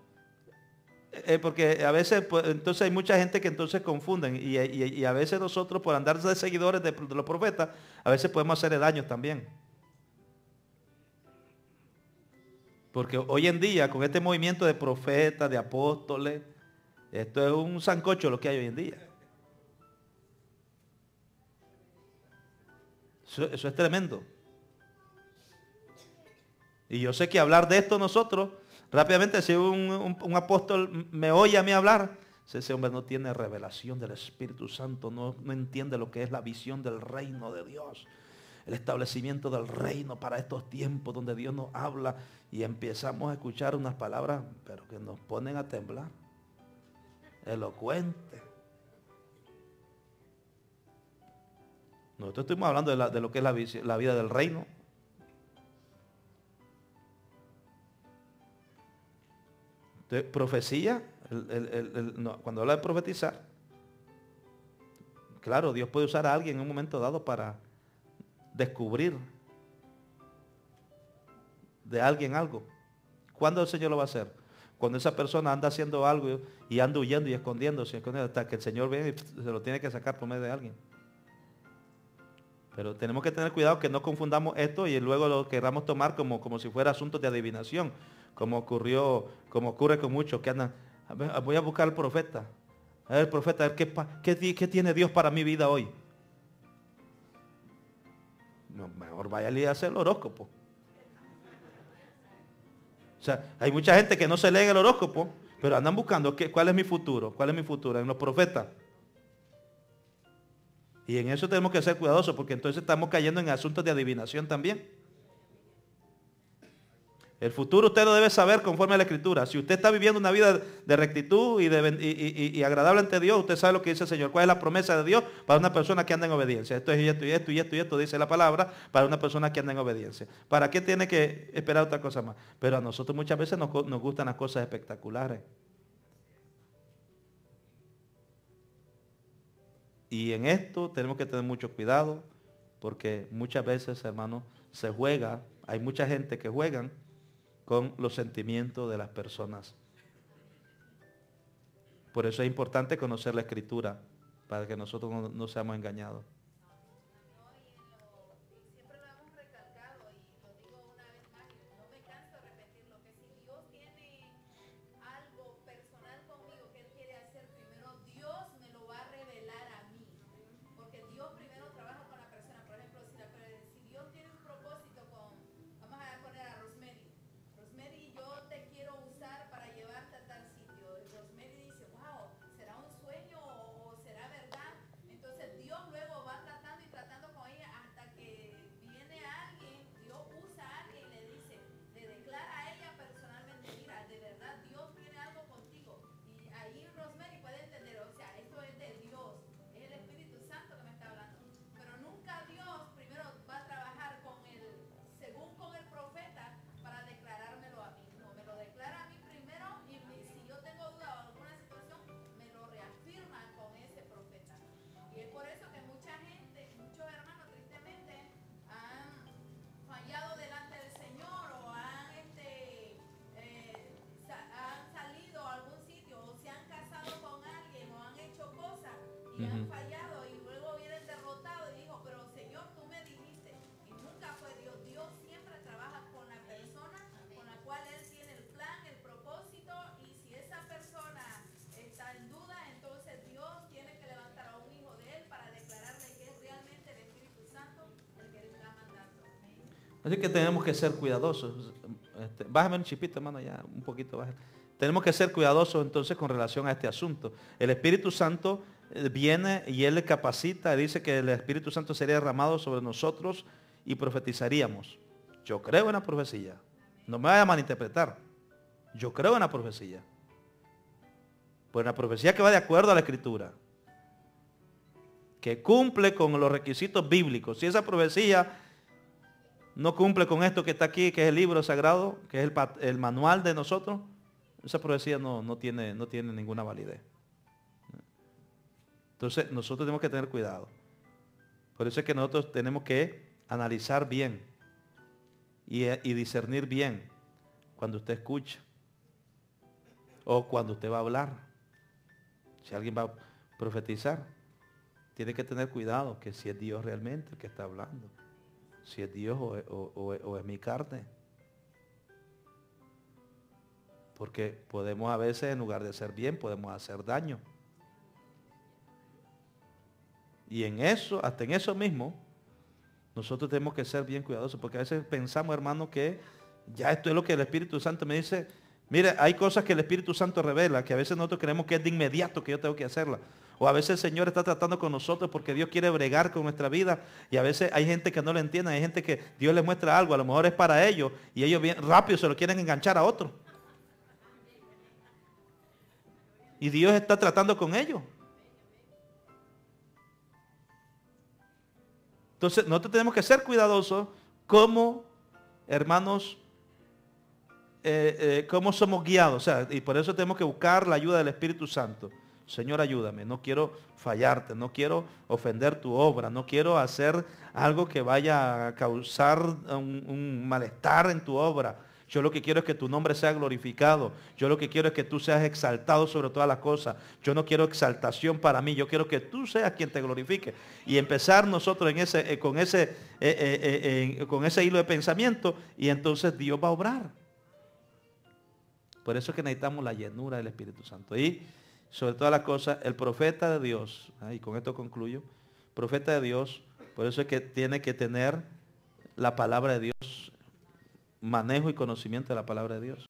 porque a veces, pues, entonces hay mucha gente que entonces confunden y a veces nosotros por andar de seguidores de los profetas, a veces podemos hacerle daño también. Porque hoy en día con este movimiento de profetas, de apóstoles, esto es un sancocho lo que hay hoy en día. Eso es tremendo. Y yo sé que hablar de esto nosotros, rápidamente si un apóstol me oye a mí hablar, ese hombre no tiene revelación del Espíritu Santo, no entiende lo que es la visión del reino de Dios. El establecimiento del reino para estos tiempos donde Dios nos habla y empezamos a escuchar unas palabras, pero que nos ponen a temblar. Elocuente. Nosotros estamos hablando de lo que es la vida del reino. Entonces, profecía, cuando habla de profetizar, claro, Dios puede usar a alguien en un momento dado para descubrir de alguien algo. ¿Cuándo el Señor lo va a hacer? Cuando esa persona anda haciendo algo y anda huyendo y escondiéndose hasta que el Señor viene y se lo tiene que sacar por medio de alguien. Pero tenemos que tener cuidado que no confundamos esto y luego lo queramos tomar como si fuera asuntos de adivinación, como ocurre con muchos que andan, voy a buscar al profeta. A ver, profeta, a ver, ¿qué tiene Dios para mi vida hoy? mejor vaya a hacer el horóscopo. O sea, hay mucha gente que no se lee el horóscopo, pero andan buscando cuál es mi futuro, cuál es mi futuro, en los profetas. Y en eso tenemos que ser cuidadosos, porque entonces estamos cayendo en asuntos de adivinación también. El futuro usted lo debe saber conforme a la Escritura. Si usted está viviendo una vida de rectitud y agradable ante Dios, usted sabe lo que dice el Señor. ¿Cuál es la promesa de Dios para una persona que anda en obediencia? Esto es esto y esto y esto y esto, dice la palabra, para una persona que anda en obediencia. ¿Para qué tiene que esperar otra cosa más? Pero a nosotros muchas veces nos gustan las cosas espectaculares. Y en esto tenemos que tener mucho cuidado, porque muchas veces, hermanos, se juega, hay mucha gente que juegan con los sentimientos de las personas. Por eso es importante conocer la Escritura, para que nosotros no seamos engañados. Siempre lo hemos recalcado y lo digo una vez más, no me canso de repetirlo, que si Dios tiene algo personal conmigo que Él quiere hacer, primero Dios me lo va a revelar a mí, porque Dios primero trabaja con la persona. Por ejemplo, si Dios tiene un propósito con, vamos a poner a Rosemary, yo te quiero usar para llevarte a tal sitio. Rosemary dice, wow, ¿será un sueño o será verdad? Entonces Dios luego va tratando y tratando con ella hasta que viene alguien, Dios usa a alguien y le dice, le declara a ella personalmente, mira, de verdad Dios tiene algo contigo. Y ahí Rosemary puede entender, o sea, esto es de Dios, es el Espíritu Santo que me está hablando. Pero nunca Dios primero va a trabajar con el, según con el profeta, para declarármelo a mí. No, me lo declara a mí primero y si yo tengo duda o alguna situación, me lo reafirma con ese profeta. Y es por eso que mucha gente, muchos hermanos tristemente han fallado delante del Señor o han salido a algún sitio o se han casado con alguien o han hecho cosas y han fallado y luego vienen derrotados y dijo, pero Señor, tú me dijiste. Y nunca fue Dios. Dios siempre trabaja con la persona con la cual Él tiene el plan, el propósito, y si esa persona está en duda, entonces Dios tiene que levantar a un hijo de Él para declararle que es realmente el Espíritu Santo el que le está mandando. Así que tenemos que ser cuidadosos. Bájame un chipito, hermano, ya, un poquito baja. Tenemos que ser cuidadosos entonces con relación a este asunto. El Espíritu Santo viene y Él le capacita, dice que el Espíritu Santo sería derramado sobre nosotros y profetizaríamos. Yo creo en la profecía. No me vaya a malinterpretar. Yo creo en la profecía. Pues la profecía que va de acuerdo a la Escritura, que cumple con los requisitos bíblicos. Si esa profecía no cumple con esto que está aquí, que es el libro sagrado, que es el manual de nosotros, esa profecía no tiene ninguna validez. Entonces nosotros tenemos que tener cuidado. Por eso es que nosotros tenemos que analizar bien y discernir bien cuando usted escucha o cuando usted va a hablar. Si alguien va a profetizar, tiene que tener cuidado que si es Dios realmente el que está hablando. Si es Dios o es mi carne. Porque podemos a veces, en lugar de hacer bien, podemos hacer daño. Y en eso, hasta en eso mismo, nosotros tenemos que ser bien cuidadosos. Porque a veces pensamos, hermano, que ya esto es lo que el Espíritu Santo me dice. Mire, hay cosas que el Espíritu Santo revela, que a veces nosotros creemos que es de inmediato que yo tengo que hacerla. O a veces el Señor está tratando con nosotros porque Dios quiere bregar con nuestra vida. Y a veces hay gente que no lo entiende, hay gente que Dios les muestra algo, a lo mejor es para ellos, y ellos bien rápido se lo quieren enganchar a otro. Y Dios está tratando con ellos. Entonces nosotros tenemos que ser cuidadosos como hermanos, cómo somos guiados. O sea, y por eso tenemos que buscar la ayuda del Espíritu Santo. Señor, ayúdame, no quiero fallarte, no quiero ofender tu obra, no quiero hacer algo que vaya a causar un malestar en tu obra. Yo lo que quiero es que tu nombre sea glorificado. Yo lo que quiero es que tú seas exaltado sobre todas las cosas. Yo no quiero exaltación para mí. Yo quiero que tú seas quien te glorifique. Y empezar nosotros con ese hilo de pensamiento, y entonces Dios va a obrar. Por eso es que necesitamos la llenura del Espíritu Santo. Y sobre todas las cosas, el profeta de Dios, y con esto concluyo, profeta de Dios, por eso es que tiene que tener la palabra de Dios, manejo y conocimiento de la palabra de Dios.